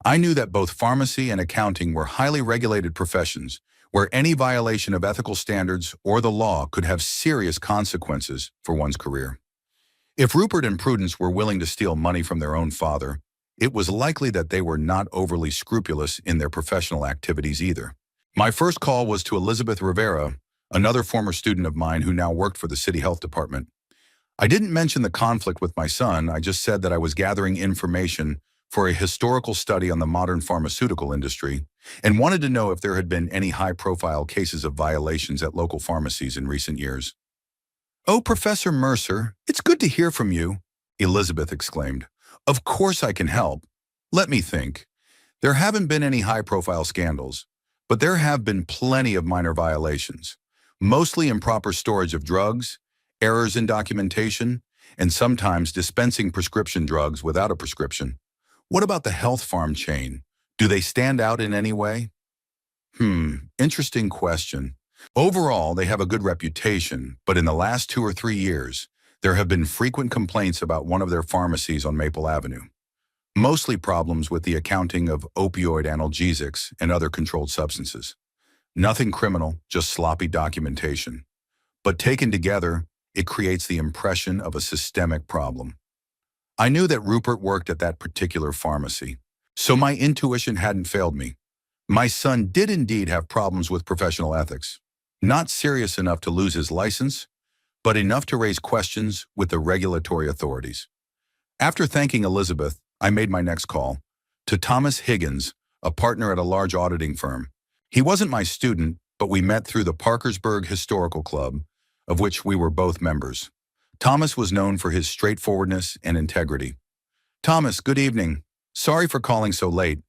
I knew that both pharmacy and accounting were highly regulated professions, where any violation of ethical standards or the law could have serious consequences for one's career. If Rupert and Prudence were willing to steal money from their own father, it was likely that they were not overly scrupulous in their professional activities either. My first call was to Elizabeth Rivera, another former student of mine who now worked for the city health department. I didn't mention the conflict with my son. I just said that I was gathering information for a historical study on the modern pharmaceutical industry and wanted to know if there had been any high-profile cases of violations at local pharmacies in recent years. "Oh, Professor Mercer, it's good to hear from you," Elizabeth exclaimed. "Of course I can help. Let me think. There haven't been any high-profile scandals, but there have been plenty of minor violations, mostly improper storage of drugs, errors in documentation, and sometimes dispensing prescription drugs without a prescription. What about the health farm chain? Do they stand out in any way? Interesting question. Overall, they have a good reputation, but in the last 2 or 3 years, there have been frequent complaints about one of their pharmacies on Maple Avenue. Mostly problems with the accounting of opioid analgesics and other controlled substances. Nothing criminal, just sloppy documentation. But taken together, it creates the impression of a systemic problem. I knew that Rupert worked at that particular pharmacy, so my intuition hadn't failed me. My son did indeed have problems with professional ethics. Not serious enough to lose his license, but enough to raise questions with the regulatory authorities. After thanking Elizabeth, I made my next call to Thomas Higgins, a partner at a large auditing firm. He wasn't my student, but we met through the Parkersburg Historical Club, of which we were both members. Thomas was known for his straightforwardness and integrity. Thomas, good evening. Sorry for calling so late,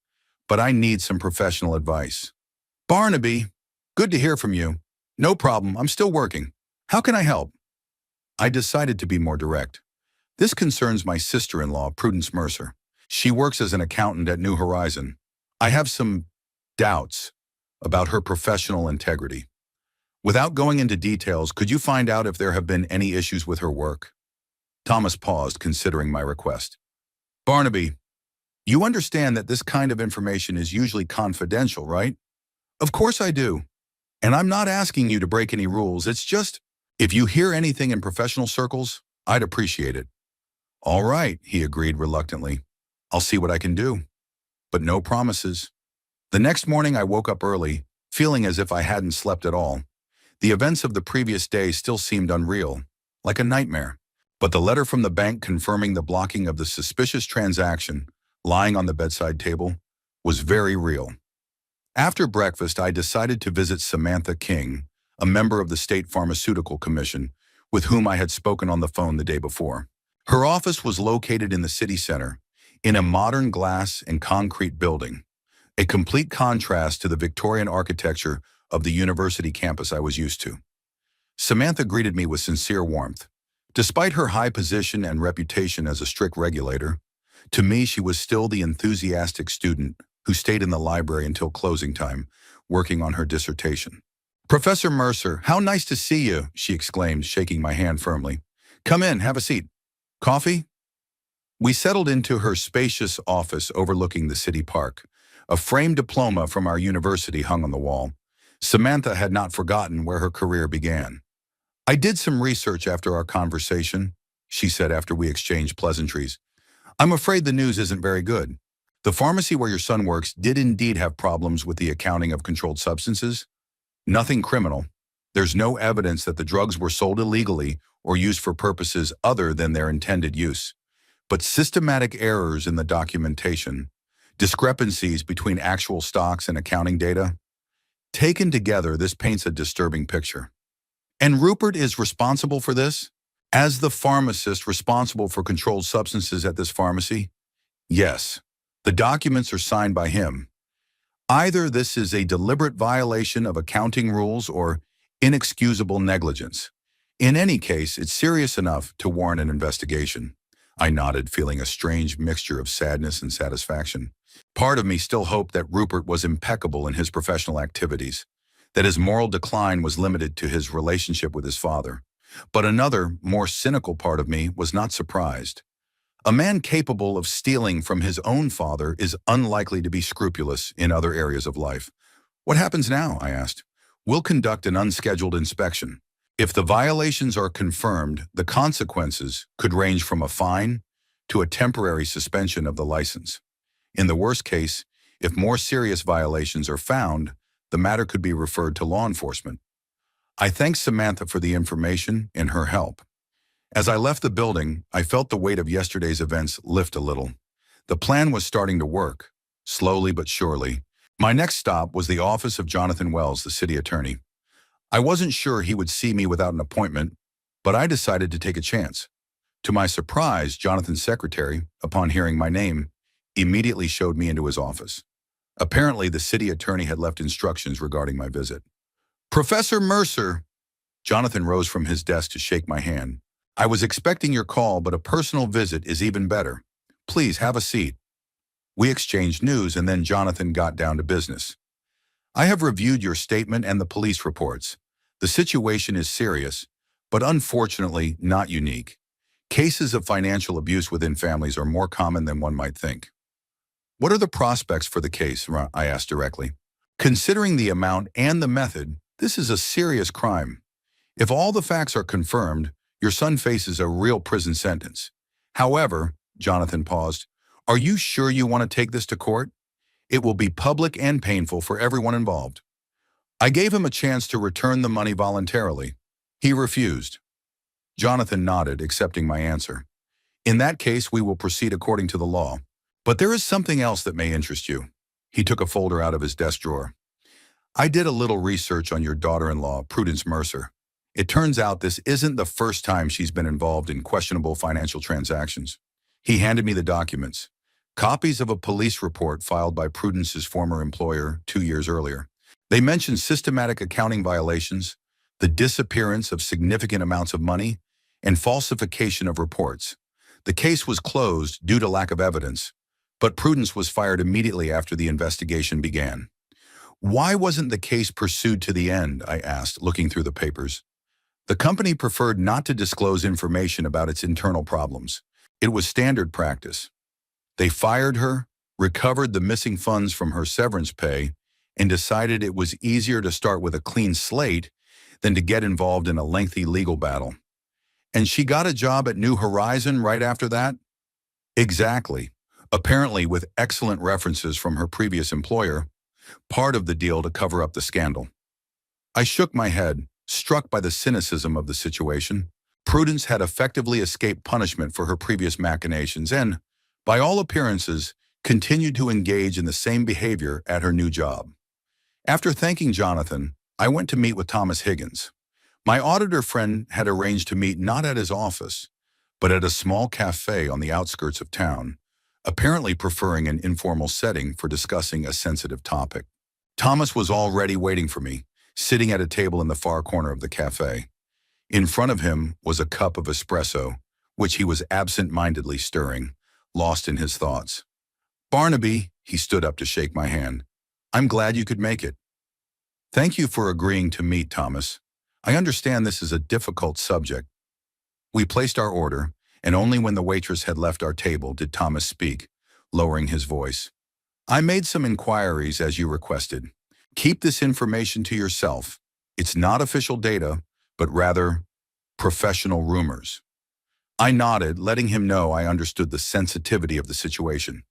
but I need some professional advice. Barnaby, good to hear from you. No problem, I'm still working. How can I help? I decided to be more direct. This concerns my sister-in-law, Prudence Mercer. She works as an accountant at New Horizon. I have some doubts about her professional integrity. Without going into details, could you find out if there have been any issues with her work? Thomas paused, considering my request. Barnaby, you understand that this kind of information is usually confidential, right? Of course I do. And I'm not asking you to break any rules. It's just, if you hear anything in professional circles, I'd appreciate it. All right, he agreed reluctantly. I'll see what I can do. But no promises. The next morning I woke up early, feeling as if I hadn't slept at all. The events of the previous day still seemed unreal, like a nightmare. But the letter from the bank confirming the blocking of the suspicious transaction, lying on the bedside table, was very real. After breakfast, I decided to visit Samantha King, a member of the State Pharmaceutical Commission, with whom I had spoken on the phone the day before. Her office was located in the city center, in a modern glass and concrete building, a complete contrast to the Victorian architecture of the university campus I was used to. Samantha greeted me with sincere warmth. Despite her high position and reputation as a strict regulator, to me she was still the enthusiastic student who stayed in the library until closing time, working on her dissertation. Professor Mercer, how nice to see you, she exclaimed, shaking my hand firmly. Come in, have a seat. Coffee? We settled into her spacious office overlooking the city park. A framed diploma from our university hung on the wall. Samantha had not forgotten where her career began. I did some research after our conversation, she said after we exchanged pleasantries. I'm afraid the news isn't very good. The pharmacy where your son works did indeed have problems with the accounting of controlled substances. Nothing criminal. There's no evidence that the drugs were sold illegally or used for purposes other than their intended use. But systematic errors in the documentation, discrepancies between actual stocks and accounting data, taken together, this paints a disturbing picture. And Rupert is responsible for this? As the pharmacist responsible for controlled substances at this pharmacy? Yes. The documents are signed by him. Either this is a deliberate violation of accounting rules or inexcusable negligence. In any case, it's serious enough to warrant an investigation. I nodded, feeling a strange mixture of sadness and satisfaction. Part of me still hoped that Rupert was impeccable in his professional activities, that his moral decline was limited to his relationship with his father. But another, more cynical part of me was not surprised. A man capable of stealing from his own father is unlikely to be scrupulous in other areas of life. What happens now? I asked. We'll conduct an unscheduled inspection. If the violations are confirmed, the consequences could range from a fine to a temporary suspension of the license. In the worst case, if more serious violations are found, the matter could be referred to law enforcement. I thanked Samantha for the information and her help. As I left the building, I felt the weight of yesterday's events lift a little. The plan was starting to work, slowly but surely. My next stop was the office of Jonathan Wells, the city attorney. I wasn't sure he would see me without an appointment, but I decided to take a chance. To my surprise, Jonathan's secretary, upon hearing my name, immediately showed me into his office. Apparently, the city attorney had left instructions regarding my visit. Professor Mercer, Jonathan rose from his desk to shake my hand. I was expecting your call, but a personal visit is even better. Please have a seat. We exchanged news, and then Jonathan got down to business. I have reviewed your statement and the police reports. The situation is serious, but unfortunately not unique. Cases of financial abuse within families are more common than one might think. What are the prospects for the case? I asked directly. Considering the amount and the method, this is a serious crime. If all the facts are confirmed, your son faces a real prison sentence. However, Jonathan paused, are you sure you want to take this to court? It will be public and painful for everyone involved. I gave him a chance to return the money voluntarily. He refused. Jonathan nodded, accepting my answer. In that case, we will proceed according to the law. But there is something else that may interest you. He took a folder out of his desk drawer. I did a little research on your daughter-in-law, Prudence Mercer. It turns out this isn't the first time she's been involved in questionable financial transactions. He handed me the documents, copies of a police report filed by Prudence's former employer 2 years earlier. They mentioned systematic accounting violations, the disappearance of significant amounts of money, and falsification of reports. The case was closed due to lack of evidence, but Prudence was fired immediately after the investigation began. Why wasn't the case pursued to the end? I asked, looking through the papers. The company preferred not to disclose information about its internal problems. It was standard practice. They fired her, recovered the missing funds from her severance pay, and decided it was easier to start with a clean slate than to get involved in a lengthy legal battle. And she got a job at New Horizon right after that? Exactly. Apparently with excellent references from her previous employer, part of the deal to cover up the scandal. I shook my head, struck by the cynicism of the situation. Prudence had effectively escaped punishment for her previous machinations and, by all appearances, continued to engage in the same behavior at her new job. After thanking Jonathan, I went to meet with Thomas Higgins. My auditor friend had arranged to meet not at his office, but at a small cafe on the outskirts of town, apparently preferring an informal setting for discussing a sensitive topic. Thomas was already waiting for me, sitting at a table in the far corner of the cafe. In front of him was a cup of espresso, which he was absent-mindedly stirring, lost in his thoughts. Barnaby, he stood up to shake my hand. I'm glad you could make it. Thank you for agreeing to meet, Thomas. I understand this is a difficult subject. We placed our order, and only when the waitress had left our table did Thomas speak, lowering his voice. I made some inquiries as you requested. Keep this information to yourself. It's not official data, but rather professional rumors. I nodded, letting him know I understood the sensitivity of the situation.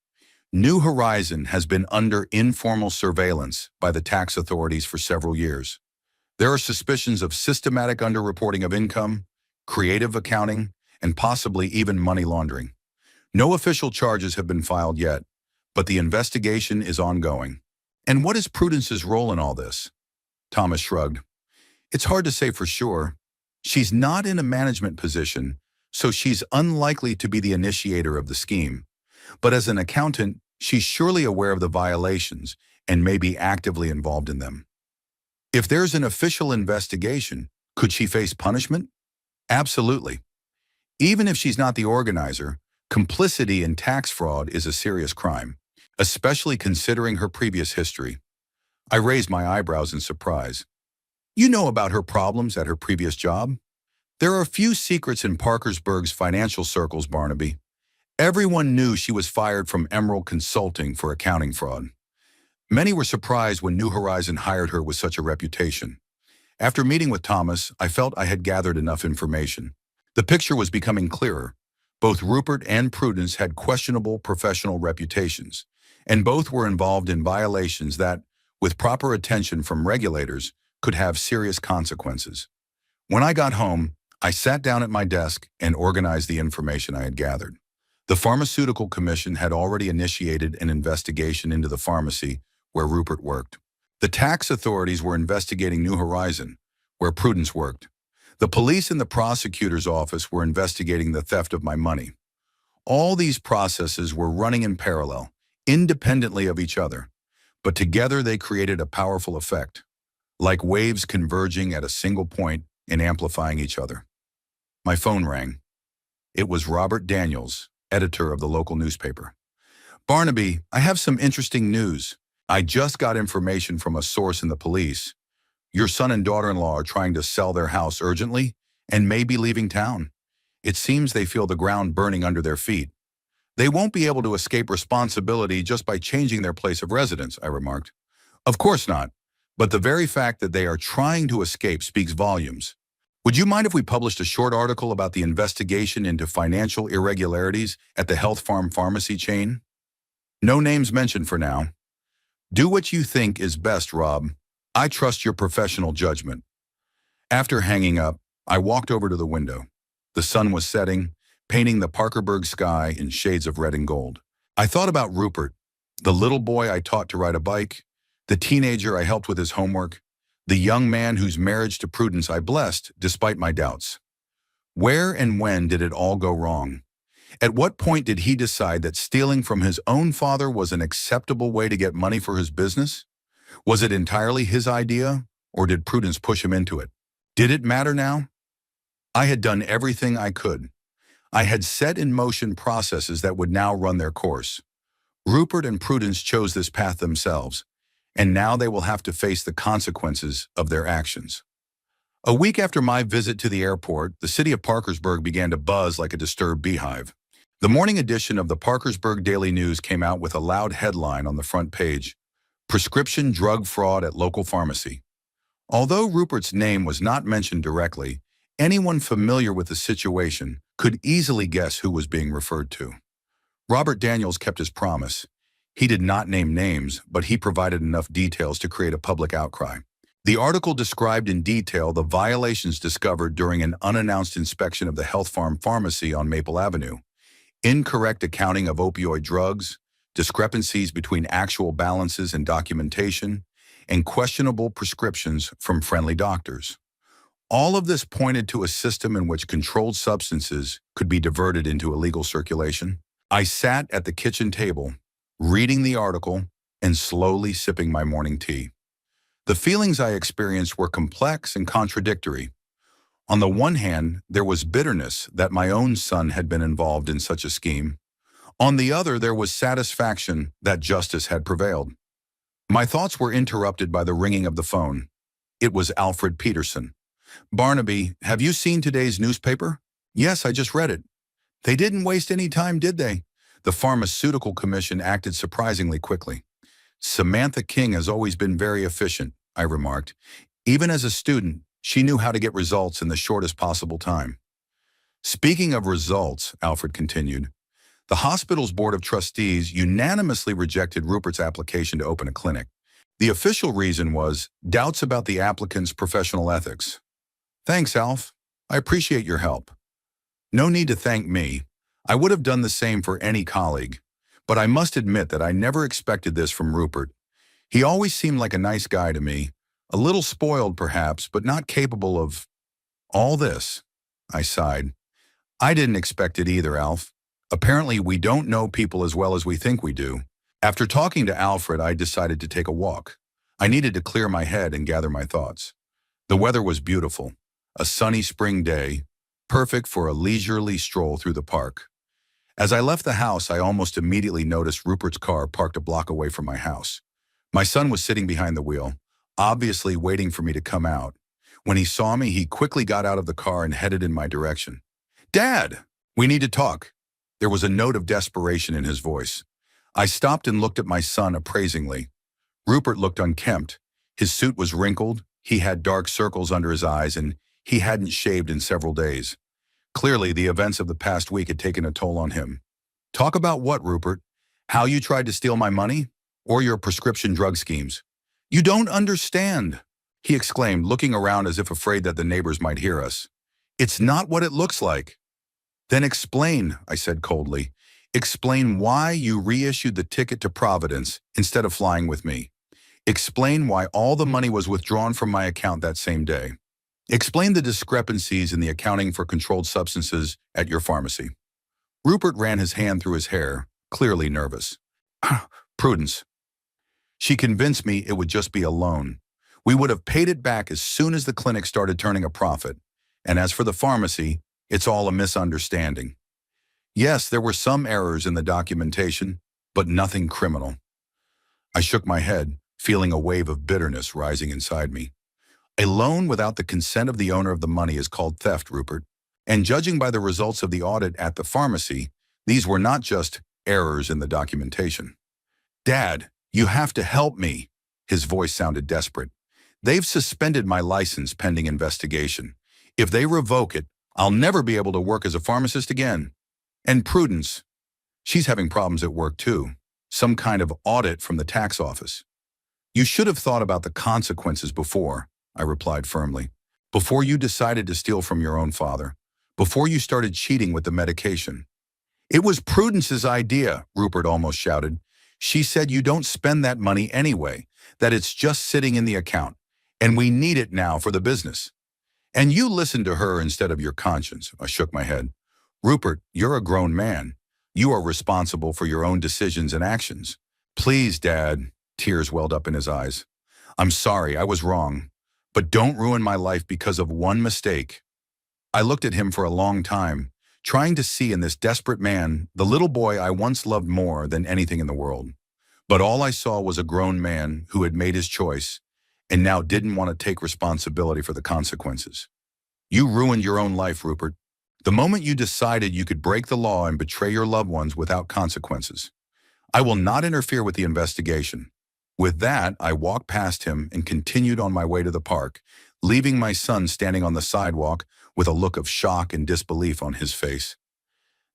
New Horizon has been under informal surveillance by the tax authorities for several years. There are suspicions of systematic underreporting of income, creative accounting, and possibly even money laundering. No official charges have been filed yet, but the investigation is ongoing. And what is Prudence's role in all this? Thomas shrugged. It's hard to say for sure. She's not in a management position, so she's unlikely to be the initiator of the scheme. But as an accountant, she's surely aware of the violations and may be actively involved in them. If there's an official investigation, could she face punishment? Absolutely. Even if she's not the organizer, complicity in tax fraud is a serious crime, especially considering her previous history. I raised my eyebrows in surprise. You know about her problems at her previous job? There are few secrets in Parkersburg's financial circles, Barnaby. Everyone knew she was fired from Emerald Consulting for accounting fraud. Many were surprised when New Horizon hired her with such a reputation. After meeting with Thomas, I felt I had gathered enough information. The picture was becoming clearer. Both Rupert and Prudence had questionable professional reputations, and both were involved in violations that, with proper attention from regulators, could have serious consequences. When I got home, I sat down at my desk and organized the information I had gathered. The Pharmaceutical Commission had already initiated an investigation into the pharmacy where Rupert worked. The tax authorities were investigating New Horizon, where Prudence worked. The police and the prosecutor's office were investigating the theft of my money. All these processes were running in parallel, independently of each other, but together they created a powerful effect, like waves converging at a single point and amplifying each other. My phone rang. It was Robert Daniels, editor of the local newspaper. "Barnaby, I have some interesting news. I just got information from a source in the police. Your son and daughter-in-law are trying to sell their house urgently and may be leaving town. It seems they feel the ground burning under their feet. They won't be able to escape responsibility just by changing their place of residence," I remarked. "Of course not, but the very fact that they are trying to escape speaks volumes. Would you mind if we published a short article about the investigation into financial irregularities at the Health Farm Pharmacy chain? No names mentioned for now. Do what you think is best, Rob. I trust your professional judgment." After hanging up, I walked over to the window. The sun was setting, painting the Parkerburg sky in shades of red and gold. I thought about Rupert, the little boy I taught to ride a bike, the teenager I helped with his homework, the young man whose marriage to Prudence I blessed despite my doubts. Where and when did it all go wrong? At what point did he decide that stealing from his own father was an acceptable way to get money for his business? Was it entirely his idea, or did Prudence push him into it? Did it matter now? I had done everything I could. I had set in motion processes that would now run their course. Rupert and Prudence chose this path themselves, and now they will have to face the consequences of their actions. A week after my visit to the airport, the city of Parkersburg began to buzz like a disturbed beehive. The morning edition of the Parkersburg Daily News came out with a loud headline on the front page: "Prescription drug fraud at local pharmacy." Although Rupert's name was not mentioned directly, anyone familiar with the situation could easily guess who was being referred to. Robert Daniels kept his promise. He did not name names, but he provided enough details to create a public outcry. The article described in detail the violations discovered during an unannounced inspection of the Health Farm Pharmacy on Maple Avenue: incorrect accounting of opioid drugs, discrepancies between actual balances and documentation, and questionable prescriptions from friendly doctors. All of this pointed to a system in which controlled substances could be diverted into illegal circulation. I sat at the kitchen table, reading the article and slowly sipping my morning tea. The feelings I experienced were complex and contradictory. On the one hand, there was bitterness that my own son had been involved in such a scheme. On the other, there was satisfaction that justice had prevailed. My thoughts were interrupted by the ringing of the phone. It was Alfred Peterson. "Barnaby, have you seen today's newspaper?" "Yes, I just read it." "They didn't waste any time, did they?" The Pharmaceutical Commission acted surprisingly quickly. "Samantha King has always been very efficient," I remarked. "Even as a student, she knew how to get results in the shortest possible time." "Speaking of results," Alfred continued, "the hospital's board of trustees unanimously rejected Rupert's application to open a clinic. The official reason was doubts about the applicant's professional ethics." "Thanks, Alf. I appreciate your help." "No need to thank me. I would have done the same for any colleague. But I must admit that I never expected this from Rupert. He always seemed like a nice guy to me, a little spoiled perhaps, but not capable of all this." I sighed. "I didn't expect it either, Alf. Apparently we don't know people as well as we think we do." After talking to Alfred, I decided to take a walk. I needed to clear my head and gather my thoughts. The weather was beautiful, a sunny spring day, perfect for a leisurely stroll through the park. As I left the house, I almost immediately noticed Rupert's car parked a block away from my house. My son was sitting behind the wheel, obviously waiting for me to come out. When he saw me, he quickly got out of the car and headed in my direction. "Dad, we need to talk." There was a note of desperation in his voice. I stopped and looked at my son appraisingly. Rupert looked unkempt. His suit was wrinkled, he had dark circles under his eyes, and he hadn't shaved in several days. Clearly, the events of the past week had taken a toll on him. "Talk about what, Rupert? How you tried to steal my money? Or your prescription drug schemes?" "You don't understand," he exclaimed, looking around as if afraid that the neighbors might hear us. "It's not what it looks like." "Then explain," I said coldly. "Explain why you reissued the ticket to Providence instead of flying with me. Explain why all the money was withdrawn from my account that same day. Explain the discrepancies in the accounting for controlled substances at your pharmacy." Rupert ran his hand through his hair, clearly nervous. Prudence. She convinced me it would just be a loan. We would have paid it back as soon as the clinic started turning a profit. And as for the pharmacy, it's all a misunderstanding. Yes, there were some errors in the documentation, but nothing criminal. I shook my head, feeling a wave of bitterness rising inside me. A loan without the consent of the owner of the money is called theft, Rupert. And judging by the results of the audit at the pharmacy, these were not just errors in the documentation. Dad, you have to help me. His voice sounded desperate. They've suspended my license pending investigation. If they revoke it, I'll never be able to work as a pharmacist again. And Prudence, she's having problems at work too. Some kind of audit from the tax office. You should have thought about the consequences before, I replied firmly. Before you decided to steal from your own father. Before you started cheating with the medication. It was Prudence's idea, Rupert almost shouted. She said you don't spend that money anyway, that it's just sitting in the account, and we need it now for the business. And you listened to her instead of your conscience. I shook my head. Rupert, you're a grown man. You are responsible for your own decisions and actions. Please, Dad. Tears welled up in his eyes. I'm sorry, I was wrong. But don't ruin my life because of one mistake. I looked at him for a long time, trying to see in this desperate man the little boy I once loved more than anything in the world. But all I saw was a grown man who had made his choice and now didn't want to take responsibility for the consequences. You ruined your own life, Rupert. The moment you decided you could break the law and betray your loved ones without consequences. I will not interfere with the investigation. With that, I walked past him and continued on my way to the park, leaving my son standing on the sidewalk with a look of shock and disbelief on his face.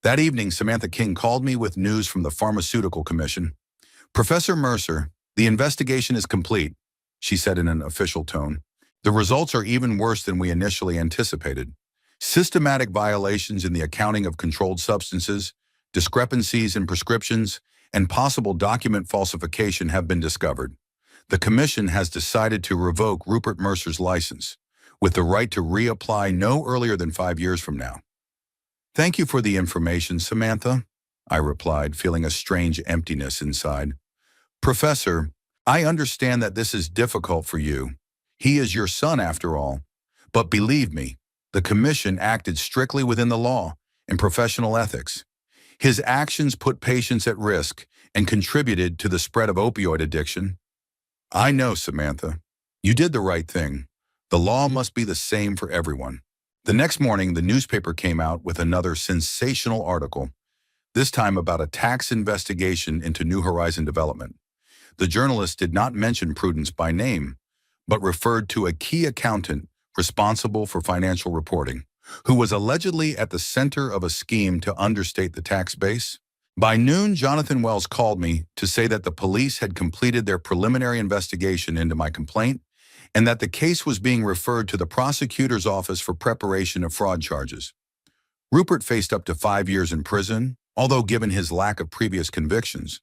That evening, Samantha King called me with news from the Pharmaceutical Commission. Professor Mercer, the investigation is complete, she said in an official tone. The results are even worse than we initially anticipated. Systematic violations in the accounting of controlled substances, discrepancies in prescriptions, and possible document falsification have been discovered. The Commission has decided to revoke Rupert Mercer's license, with the right to reapply no earlier than 5 years from now. Thank you for the information, Samantha, I replied, feeling a strange emptiness inside. Professor, I understand that this is difficult for you. He is your son after all. But believe me, the Commission acted strictly within the law and professional ethics. His actions put patients at risk and contributed to the spread of opioid addiction. I know, Samantha. You did the right thing. The law must be the same for everyone. The next morning, the newspaper came out with another sensational article, this time about a tax investigation into New Horizon development. The journalist did not mention Prudence by name, but referred to a key accountant responsible for financial reporting, who was allegedly at the center of a scheme to understate the tax base. By noon, Jonathan Wells called me to say that the police had completed their preliminary investigation into my complaint and that the case was being referred to the prosecutor's office for preparation of fraud charges. Rupert faced up to 5 years in prison, although given his lack of previous convictions,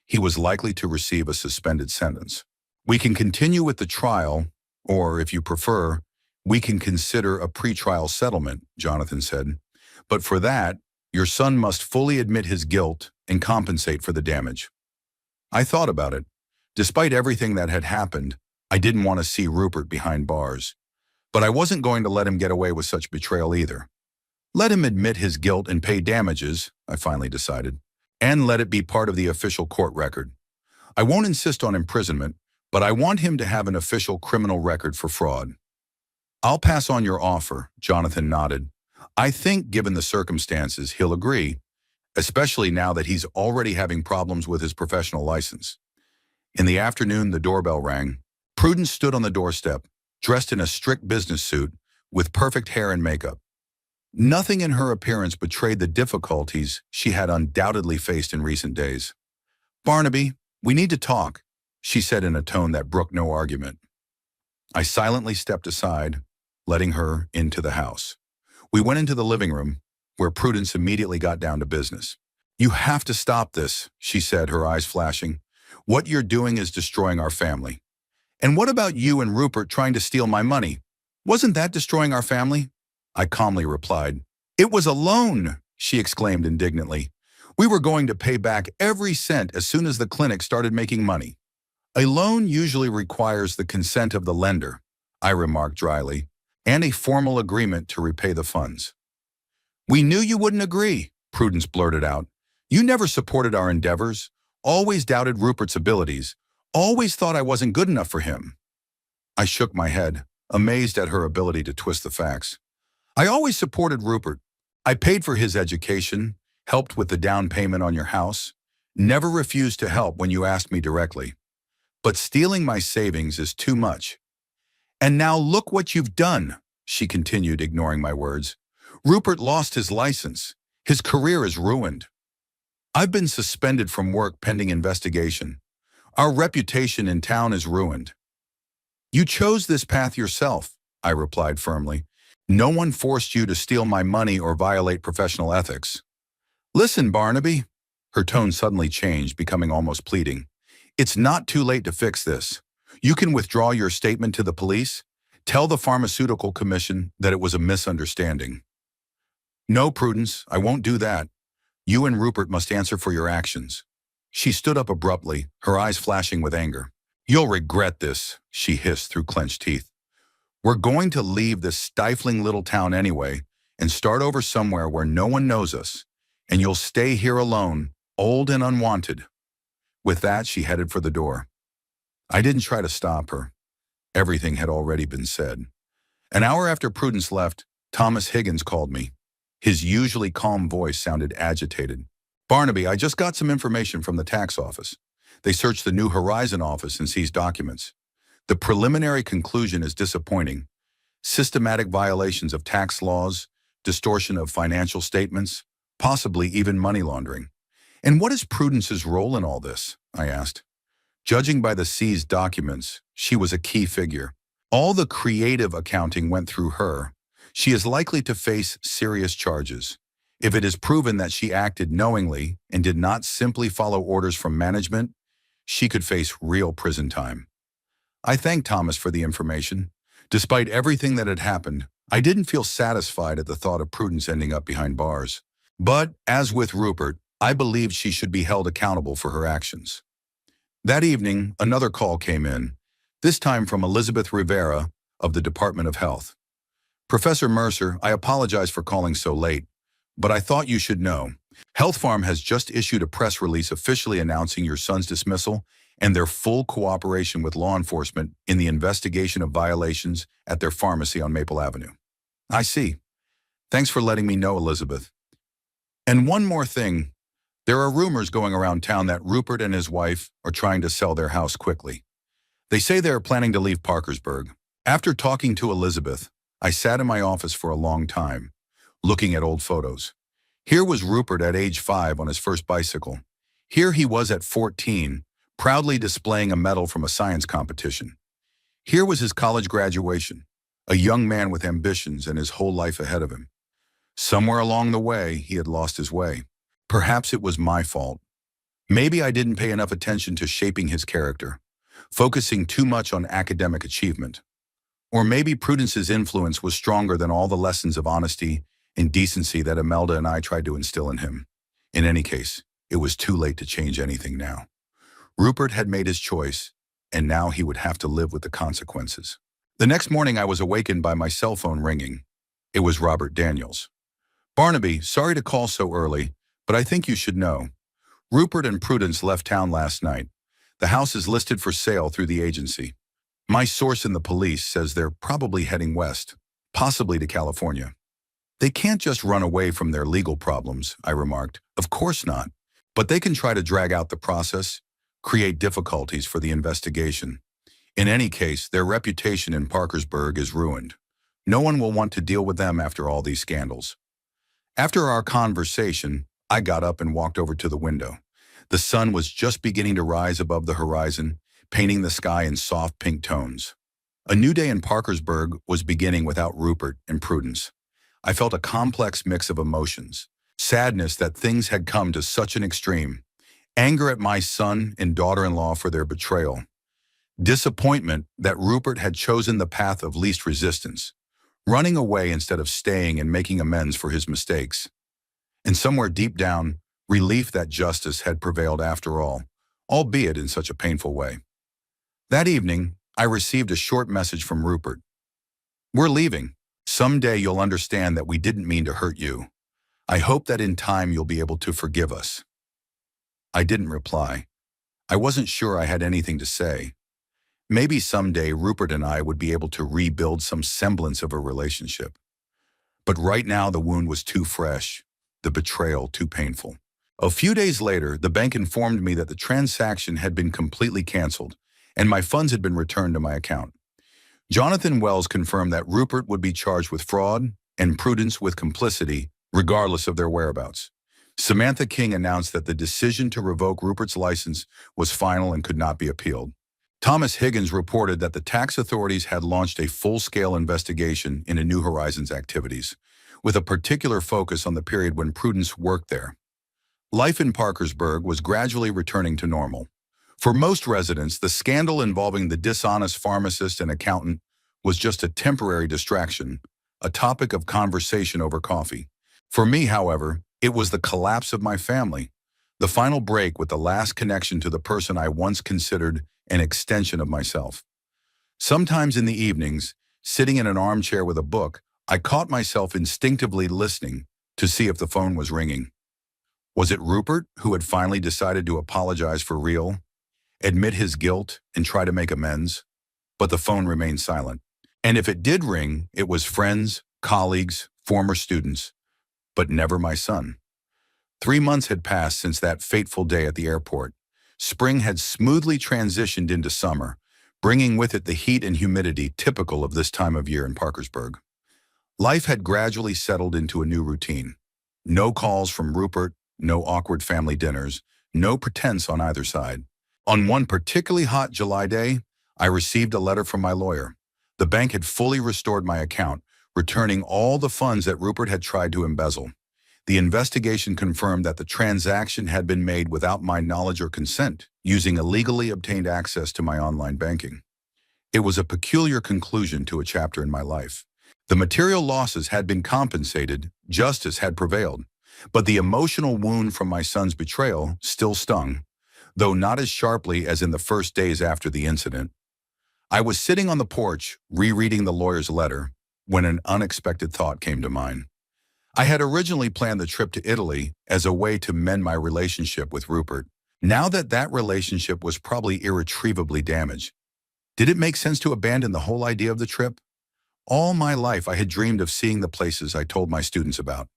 he was likely to receive a suspended sentence. We can continue with the trial, or if you prefer, we can consider a pretrial settlement, Jonathan said. But for that, your son must fully admit his guilt and compensate for the damage. I thought about it. Despite everything that had happened, I didn't want to see Rupert behind bars. But I wasn't going to let him get away with such betrayal either. Let him admit his guilt and pay damages, I finally decided, and let it be part of the official court record. I won't insist on imprisonment, but I want him to have an official criminal record for fraud. I'll pass on your offer, Jonathan nodded. I think, given the circumstances, he'll agree, especially now that he's already having problems with his professional license. In the afternoon, the doorbell rang. Prudence stood on the doorstep, dressed in a strict business suit, with perfect hair and makeup. Nothing in her appearance betrayed the difficulties she had undoubtedly faced in recent days. Barnaby, we need to talk, she said in a tone that brooked no argument. I silently stepped aside, letting her into the house. We went into the living room, where Prudence immediately got down to business. You have to stop this, she said, her eyes flashing. What you're doing is destroying our family. And what about you and Rupert trying to steal my money? Wasn't that destroying our family? I calmly replied. It was a loan, she exclaimed indignantly. We were going to pay back every cent as soon as the clinic started making money. A loan usually requires the consent of the lender, I remarked dryly, and a formal agreement to repay the funds. We knew you wouldn't agree, Prudence blurted out. You never supported our endeavors, always doubted Rupert's abilities, always thought I wasn't good enough for him. I shook my head, amazed at her ability to twist the facts. I always supported Rupert. I paid for his education, helped with the down payment on your house, never refused to help when you asked me directly. But stealing my savings is too much. And now look what you've done, she continued, ignoring my words. Rupert lost his license. His career is ruined. I've been suspended from work pending investigation. Our reputation in town is ruined. You chose this path yourself, I replied firmly. No one forced you to steal my money or violate professional ethics. Listen, Barnaby. Her tone suddenly changed, becoming almost pleading. It's not too late to fix this. You can withdraw your statement to the police. Tell the Pharmaceutical Commission that it was a misunderstanding. No, Prudence, I won't do that. You and Rupert must answer for your actions. She stood up abruptly, her eyes flashing with anger. You'll regret this, she hissed through clenched teeth. We're going to leave this stifling little town anyway and start over somewhere where no one knows us, and you'll stay here alone, old and unwanted. With that, she headed for the door. I didn't try to stop her. Everything had already been said. An hour after Prudence left, Thomas Higgins called me. His usually calm voice sounded agitated. Barnaby, I just got some information from the tax office. They searched the New Horizon office and seized documents. The preliminary conclusion is disappointing. Systematic violations of tax laws, distortion of financial statements, possibly even money laundering. And what is Prudence's role in all this? I asked. Judging by the seized documents, she was a key figure. All the creative accounting went through her. She is likely to face serious charges. If it is proven that she acted knowingly and did not simply follow orders from management, she could face real prison time. I thanked Thomas for the information. Despite everything that had happened, I didn't feel satisfied at the thought of Prudence ending up behind bars. But, as with Rupert, I believed she should be held accountable for her actions. That evening, another call came in, this time from Elizabeth Rivera of the Department of Health. Professor Mercer, I apologize for calling so late, but I thought you should know. Health Farm has just issued a press release officially announcing your son's dismissal and their full cooperation with law enforcement in the investigation of violations at their pharmacy on Maple Avenue. I see. Thanks for letting me know, Elizabeth. And one more thing. There are rumors going around town that Rupert and his wife are trying to sell their house quickly. They say they are planning to leave Parkersburg. After talking to Elizabeth, I sat in my office for a long time, looking at old photos. Here was Rupert at age 5 on his first bicycle. Here he was at 14, proudly displaying a medal from a science competition. Here was his college graduation, a young man with ambitions and his whole life ahead of him. Somewhere along the way, he had lost his way. Perhaps it was my fault. Maybe I didn't pay enough attention to shaping his character, focusing too much on academic achievement. Or maybe Prudence's influence was stronger than all the lessons of honesty and decency that Imelda and I tried to instill in him. In any case, it was too late to change anything now. Rupert had made his choice, and now he would have to live with the consequences. The next morning, I was awakened by my cell phone ringing. It was Robert Daniels. Barnaby, sorry to call so early, but I think you should know. Rupert and Prudence left town last night. The house is listed for sale through the agency. My source in the police says they're probably heading west, possibly to California. They can't just run away from their legal problems, I remarked. Of course not. But they can try to drag out the process, create difficulties for the investigation. In any case, their reputation in Parkersburg is ruined. No one will want to deal with them after all these scandals. After our conversation, I got up and walked over to the window. The sun was just beginning to rise above the horizon, painting the sky in soft pink tones. A new day in Parkersburg was beginning without Rupert and Prudence. I felt a complex mix of emotions. Sadness that things had come to such an extreme. Anger at my son and daughter-in-law for their betrayal. Disappointment that Rupert had chosen the path of least resistance, running away instead of staying and making amends for his mistakes. And somewhere deep down, relief that justice had prevailed after all, albeit in such a painful way. That evening, I received a short message from Rupert. "We're leaving. Someday you'll understand that we didn't mean to hurt you. I hope that in time you'll be able to forgive us." I didn't reply. I wasn't sure I had anything to say. Maybe someday Rupert and I would be able to rebuild some semblance of a relationship. But right now the wound was too fresh, the betrayal too painful. A few days later, the bank informed me that the transaction had been completely canceled, and my funds had been returned to my account. Jonathan Wells confirmed that Rupert would be charged with fraud and Prudence with complicity, regardless of their whereabouts. Samantha King announced that the decision to revoke Rupert's license was final and could not be appealed. Thomas Higgins reported that the tax authorities had launched a full-scale investigation into New Horizons activities, with a particular focus on the period when Prudence worked there. Life in Parkersburg was gradually returning to normal. For most residents, the scandal involving the dishonest pharmacist and accountant was just a temporary distraction, a topic of conversation over coffee. For me, however, it was the collapse of my family, the final break with the last connection to the person I once considered an extension of myself. Sometimes in the evenings, sitting in an armchair with a book, I caught myself instinctively listening to see if the phone was ringing. Was it Rupert who had finally decided to apologize for real, admit his guilt, and try to make amends? But the phone remained silent. And if it did ring, it was friends, colleagues, former students, but never my son. 3 months had passed since that fateful day at the airport. Spring had smoothly transitioned into summer, bringing with it the heat and humidity typical of this time of year in Parkersburg. Life had gradually settled into a new routine. No calls from Rupert, no awkward family dinners, no pretense on either side. On one particularly hot July day, I received a letter from my lawyer. The bank had fully restored my account, returning all the funds that Rupert had tried to embezzle. The investigation confirmed that the transaction had been made without my knowledge or consent, using illegally obtained access to my online banking. It was a peculiar conclusion to a chapter in my life. The material losses had been compensated, justice had prevailed, but the emotional wound from my son's betrayal still stung, though not as sharply as in the first days after the incident. I was sitting on the porch, rereading the lawyer's letter, when an unexpected thought came to mind. I had originally planned the trip to Italy as a way to mend my relationship with Rupert. Now that that relationship was probably irretrievably damaged, did it make sense to abandon the whole idea of the trip? All my life I had dreamed of seeing the places I told my students about,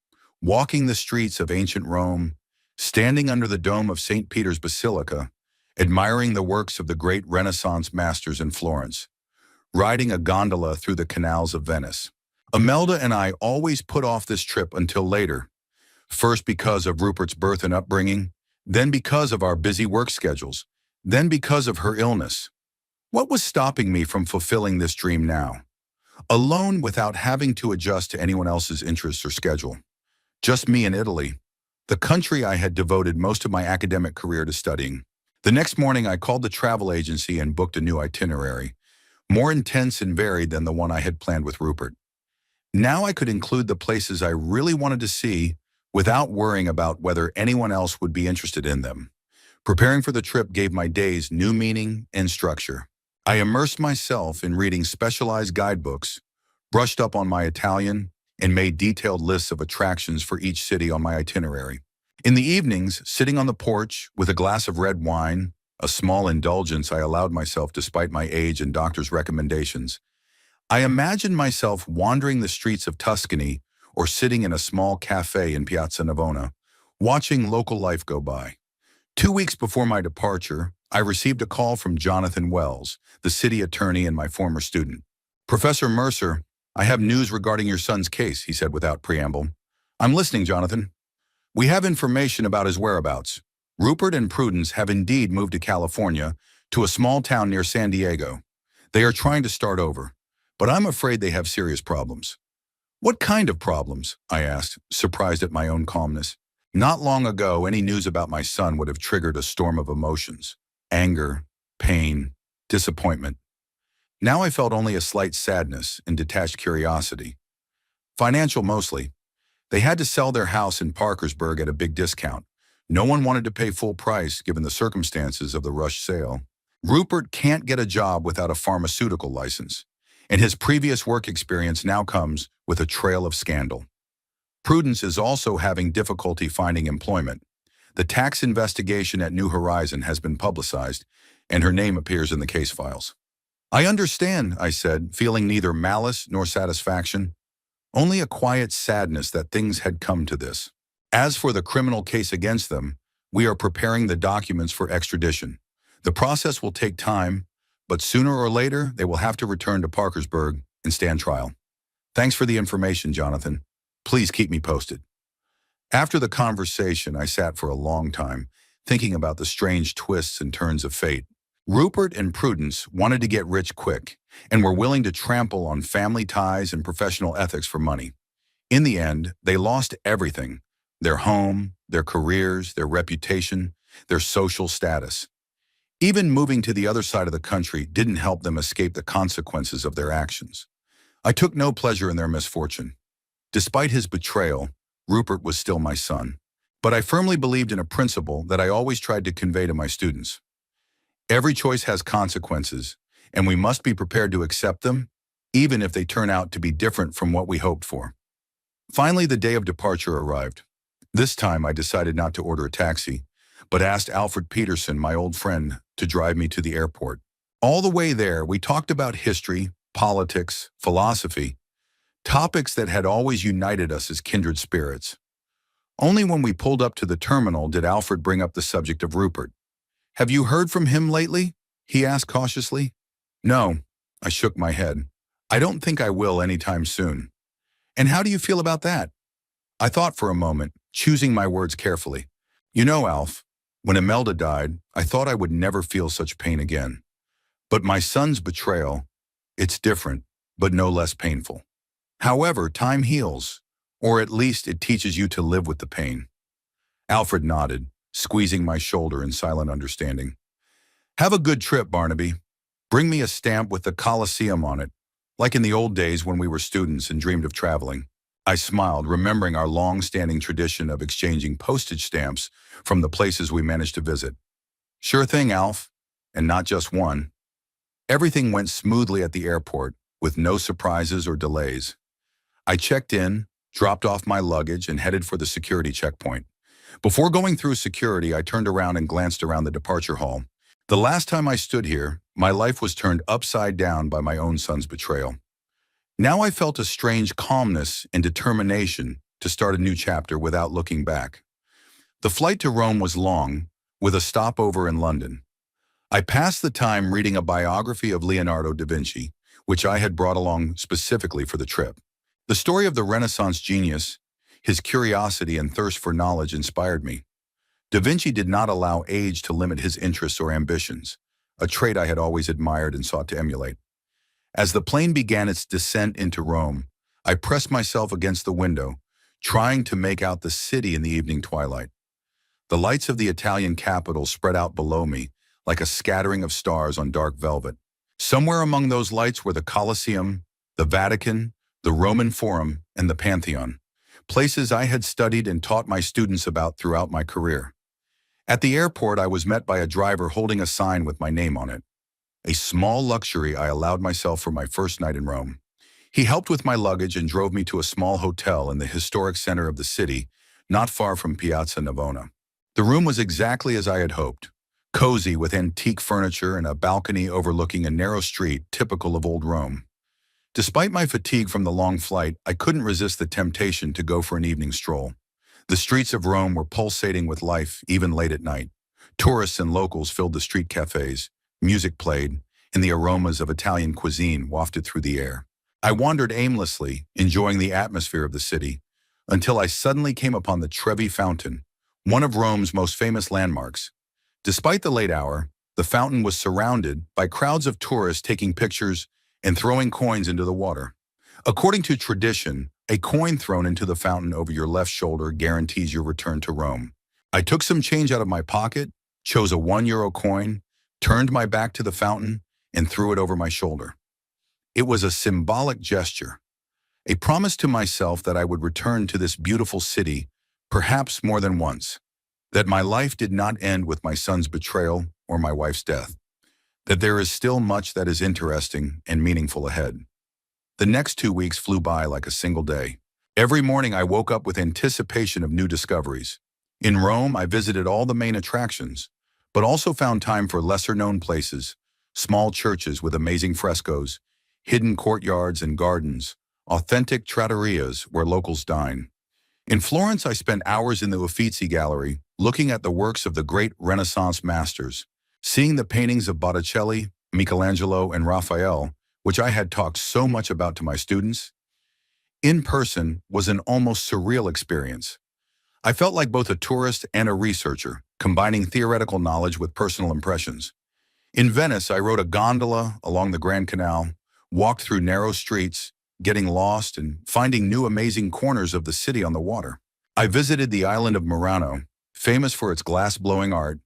walking the streets of ancient Rome, standing under the dome of St. Peter's Basilica, admiring the works of the great Renaissance masters in Florence, riding a gondola through the canals of Venice. Imelda and I always put off this trip until later, first because of Rupert's birth and upbringing, then because of our busy work schedules, then because of her illness. What was stopping me from fulfilling this dream now? Alone without having to adjust to anyone else's interests or schedule. Just me in Italy, the country I had devoted most of my academic career to studying. The next morning I called the travel agency and booked a new itinerary, more intense and varied than the one I had planned with Rupert. Now I could include the places I really wanted to see without worrying about whether anyone else would be interested in them. Preparing for the trip gave my days new meaning and structure. I immersed myself in reading specialized guidebooks, brushed up on my Italian, and made detailed lists of attractions for each city on my itinerary. In the evenings, sitting on the porch with a glass of red wine, a small indulgence I allowed myself despite my age and doctor's recommendations, I imagined myself wandering the streets of Tuscany or sitting in a small cafe in Piazza Navona, watching local life go by. 2 weeks before my departure, I received a call from Jonathan Wells, the city attorney and my former student. "Professor Mercer, I have news regarding your son's case," he said without preamble. "I'm listening, Jonathan." "We have information about his whereabouts. Rupert and Prudence have indeed moved to California, to a small town near San Diego. They are trying to start over, but I'm afraid they have serious problems." "What kind of problems?" I asked, surprised at my own calmness. Not long ago, any news about my son would have triggered a storm of emotions. Anger, pain, disappointment. Now I felt only a slight sadness and detached curiosity. "Financial mostly. They had to sell their house in Parkersburg at a big discount. No one wanted to pay full price given the circumstances of the rush sale. Rupert can't get a job without a pharmaceutical license, and his previous work experience now comes with a trail of scandal. Prudence is also having difficulty finding employment. The tax investigation at New Horizon has been publicized, and her name appears in the case files. I understand, I said, feeling neither malice nor satisfaction, only a quiet sadness that things had come to this. As for the criminal case against them, we are preparing the documents for extradition. The process will take time, but sooner or later they will have to return to Parkersburg and stand trial. Thanks for the information, Jonathan. Please keep me posted. After the conversation, I sat for a long time, thinking about the strange twists and turns of fate. Rupert and Prudence wanted to get rich quick and were willing to trample on family ties and professional ethics for money. In the end, they lost everything: their home, their careers, their reputation, their social status. Even moving to the other side of the country didn't help them escape the consequences of their actions. I took no pleasure in their misfortune. Despite his betrayal, Rupert was still my son. But I firmly believed in a principle that I always tried to convey to my students. Every choice has consequences, and we must be prepared to accept them, even if they turn out to be different from what we hoped for. Finally, the day of departure arrived. This time, I decided not to order a taxi, but asked Alfred Peterson, my old friend, to drive me to the airport. All the way there, we talked about history, politics, philosophy, topics that had always united us as kindred spirits. Only when we pulled up to the terminal did Alfred bring up the subject of Rupert. "Have you heard from him lately?" he asked cautiously. "No," I shook my head. "I don't think I will anytime soon." "And how do you feel about that?" I thought for a moment, choosing my words carefully. "You know, Alf, when Imelda died, I thought I would never feel such pain again. But my son's betrayal, it's different, but no less painful. However, time heals, or at least it teaches you to live with the pain." Alfred nodded, squeezing my shoulder in silent understanding. "Have a good trip, Barnaby. Bring me a stamp with the Colosseum on it, like in the old days when we were students and dreamed of traveling." I smiled, remembering our long-standing tradition of exchanging postage stamps from the places we managed to visit. "Sure thing, Alf, and not just one." Everything went smoothly at the airport, with no surprises or delays. I checked in, dropped off my luggage, and headed for the security checkpoint. Before going through security, I turned around and glanced around the departure hall. The last time I stood here, my life was turned upside down by my own son's betrayal. Now I felt a strange calmness and determination to start a new chapter without looking back. The flight to Rome was long, with a stopover in London. I passed the time reading a biography of Leonardo da Vinci, which I had brought along specifically for the trip. The story of the Renaissance genius, his curiosity and thirst for knowledge inspired me. Da Vinci did not allow age to limit his interests or ambitions, a trait I had always admired and sought to emulate. As the plane began its descent into Rome, I pressed myself against the window, trying to make out the city in the evening twilight. The lights of the Italian capital spread out below me, like a scattering of stars on dark velvet. Somewhere among those lights were the Colosseum, the Vatican, the Roman Forum, and the Pantheon, places I had studied and taught my students about throughout my career. At the airport, I was met by a driver holding a sign with my name on it. A small luxury I allowed myself for my first night in Rome. He helped with my luggage and drove me to a small hotel in the historic center of the city, not far from Piazza Navona. The room was exactly as I had hoped, cozy with antique furniture and a balcony overlooking a narrow street typical of old Rome. Despite my fatigue from the long flight, I couldn't resist the temptation to go for an evening stroll. The streets of Rome were pulsating with life, even late at night. Tourists and locals filled the street cafes, music played, and the aromas of Italian cuisine wafted through the air. I wandered aimlessly, enjoying the atmosphere of the city, until I suddenly came upon the Trevi Fountain, one of Rome's most famous landmarks. Despite the late hour, the fountain was surrounded by crowds of tourists taking pictures and throwing coins into the water. According to tradition, a coin thrown into the fountain over your left shoulder guarantees your return to Rome. I took some change out of my pocket, chose a €1 coin, turned my back to the fountain, and threw it over my shoulder. It was a symbolic gesture, a promise to myself that I would return to this beautiful city, perhaps more than once, that my life did not end with my son's betrayal or my wife's death, that there is still much that is interesting and meaningful ahead. The next 2 weeks flew by like a single day. Every morning I woke up with anticipation of new discoveries. In Rome, I visited all the main attractions, but also found time for lesser-known places, small churches with amazing frescoes, hidden courtyards and gardens, authentic trattorias where locals dine. In Florence, I spent hours in the Uffizi Gallery, looking at the works of the great Renaissance masters, seeing the paintings of Botticelli, Michelangelo, and Raphael, which I had talked so much about to my students. In person was an almost surreal experience. I felt like both a tourist and a researcher, combining theoretical knowledge with personal impressions. In Venice, I rode a gondola along the Grand Canal, walked through narrow streets, getting lost and finding new amazing corners of the city on the water. I visited the island of Murano, famous for its glass-blowing art,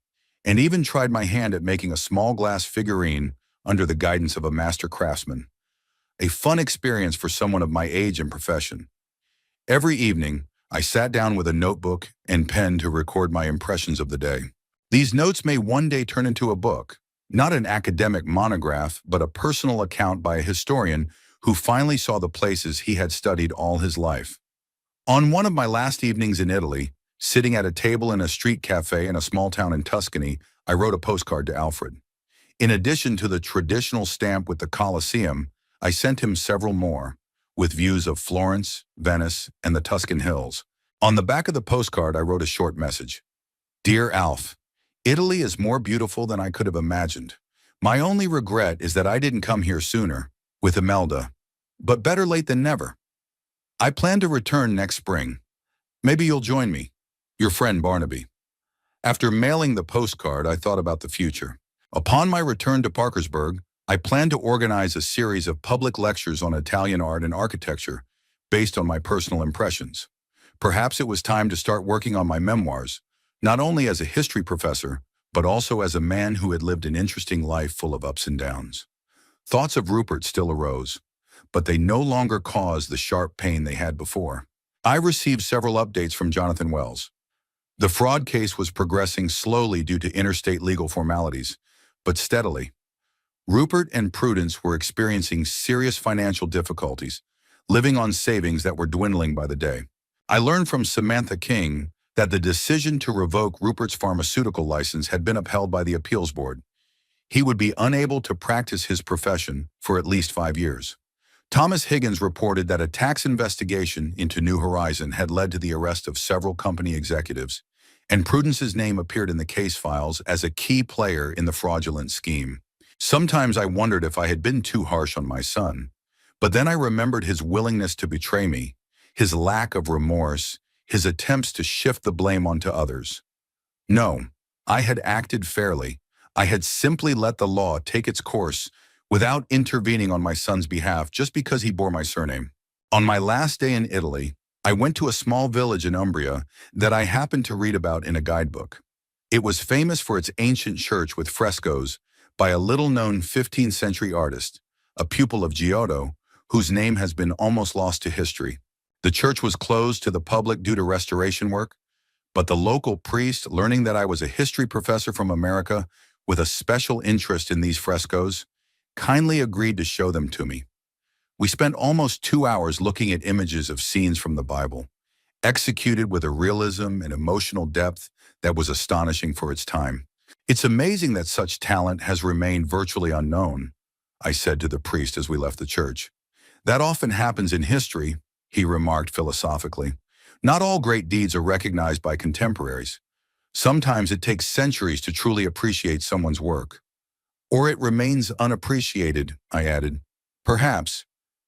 and even tried my hand at making a small glass figurine under the guidance of a master craftsman. A fun experience for someone of my age and profession. Every evening, I sat down with a notebook and pen to record my impressions of the day. These notes may one day turn into a book, not an academic monograph, but a personal account by a historian who finally saw the places he had studied all his life. On one of my last evenings in Italy, sitting at a table in a street cafe in a small town in Tuscany, I wrote a postcard to Alfred. In addition to the traditional stamp with the Colosseum, I sent him several more, with views of Florence, Venice, and the Tuscan hills. On the back of the postcard, I wrote a short message. Dear Alf, Italy is more beautiful than I could have imagined. My only regret is that I didn't come here sooner, with Imelda. But better late than never. I plan to return next spring. Maybe you'll join me. Your friend Barnaby. After mailing the postcard, I thought about the future. Upon my return to Parkersburg, I plan to organize a series of public lectures on Italian art and architecture based on my personal impressions. Perhaps it was time to start working on my memoirs, not only as a history professor, but also as a man who had lived an interesting life full of ups and downs. Thoughts of Rupert still arose, but they no longer caused the sharp pain they had before. I received several updates from Jonathan Wells. The fraud case was progressing slowly due to interstate legal formalities, but steadily. Rupert and Prudence were experiencing serious financial difficulties, living on savings that were dwindling by the day. I learned from Samantha King that the decision to revoke Rupert's pharmaceutical license had been upheld by the appeals board. He would be unable to practice his profession for at least 5 years. Thomas Higgins reported that a tax investigation into New Horizon had led to the arrest of several company executives, and Prudence's name appeared in the case files as a key player in the fraudulent scheme. Sometimes I wondered if I had been too harsh on my son, but then I remembered his willingness to betray me, his lack of remorse, his attempts to shift the blame onto others. No, I had acted fairly. I had simply let the law take its course without intervening on my son's behalf just because he bore my surname. On my last day in Italy, I went to a small village in Umbria that I happened to read about in a guidebook. It was famous for its ancient church with frescoes by a little-known 15th century artist, a pupil of Giotto, whose name has been almost lost to history. The church was closed to the public due to restoration work, but the local priest, learning that I was a history professor from America with a special interest in these frescoes, kindly agreed to show them to me. We spent almost 2 hours looking at images of scenes from the Bible, executed with a realism and emotional depth that was astonishing for its time. It's amazing that such talent has remained virtually unknown, I said to the priest as we left the church. That often happens in history, he remarked philosophically. Not all great deeds are recognized by contemporaries. Sometimes it takes centuries to truly appreciate someone's work. Or it remains unappreciated, I added. Perhaps,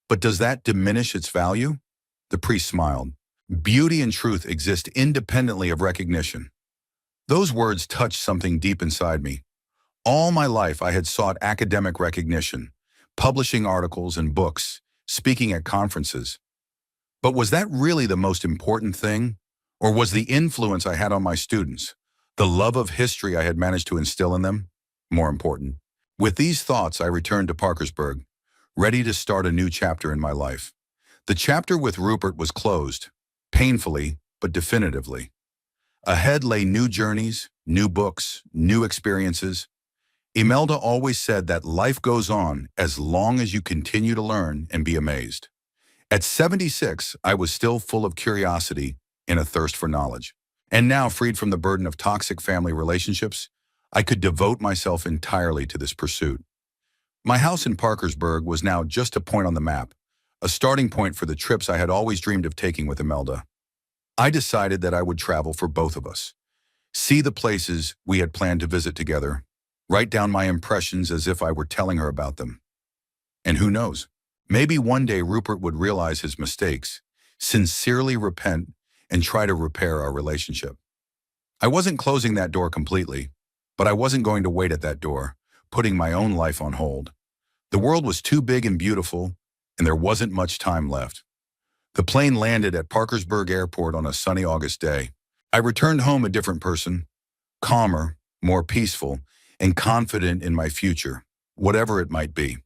but does that diminish its value? The priest smiled. Beauty and truth exist independently of recognition. Those words touched something deep inside me. All my life I had sought academic recognition, publishing articles and books, speaking at conferences. But was that really the most important thing? Or was the influence I had on my students, the love of history I had managed to instill in them, more important? With these thoughts, I returned to Parkersburg, ready to start a new chapter in my life. The chapter with Rupert was closed, painfully but definitively. Ahead lay new journeys, new books, new experiences. Imelda always said that life goes on as long as you continue to learn and be amazed. At 76, I was still full of curiosity and a thirst for knowledge. And now, freed from the burden of toxic family relationships, I could devote myself entirely to this pursuit. My house in Parkersburg was now just a point on the map, a starting point for the trips I had always dreamed of taking with Imelda. I decided that I would travel for both of us, see the places we had planned to visit together, write down my impressions as if I were telling her about them. And who knows, maybe one day Rupert would realize his mistakes, sincerely repent, and try to repair our relationship. I wasn't closing that door completely, but I wasn't going to wait at that door, putting my own life on hold. The world was too big and beautiful, and there wasn't much time left. The plane landed at Parkersburg Airport on a sunny August day. I returned home a different person, calmer, more peaceful, and confident in my future, whatever it might be.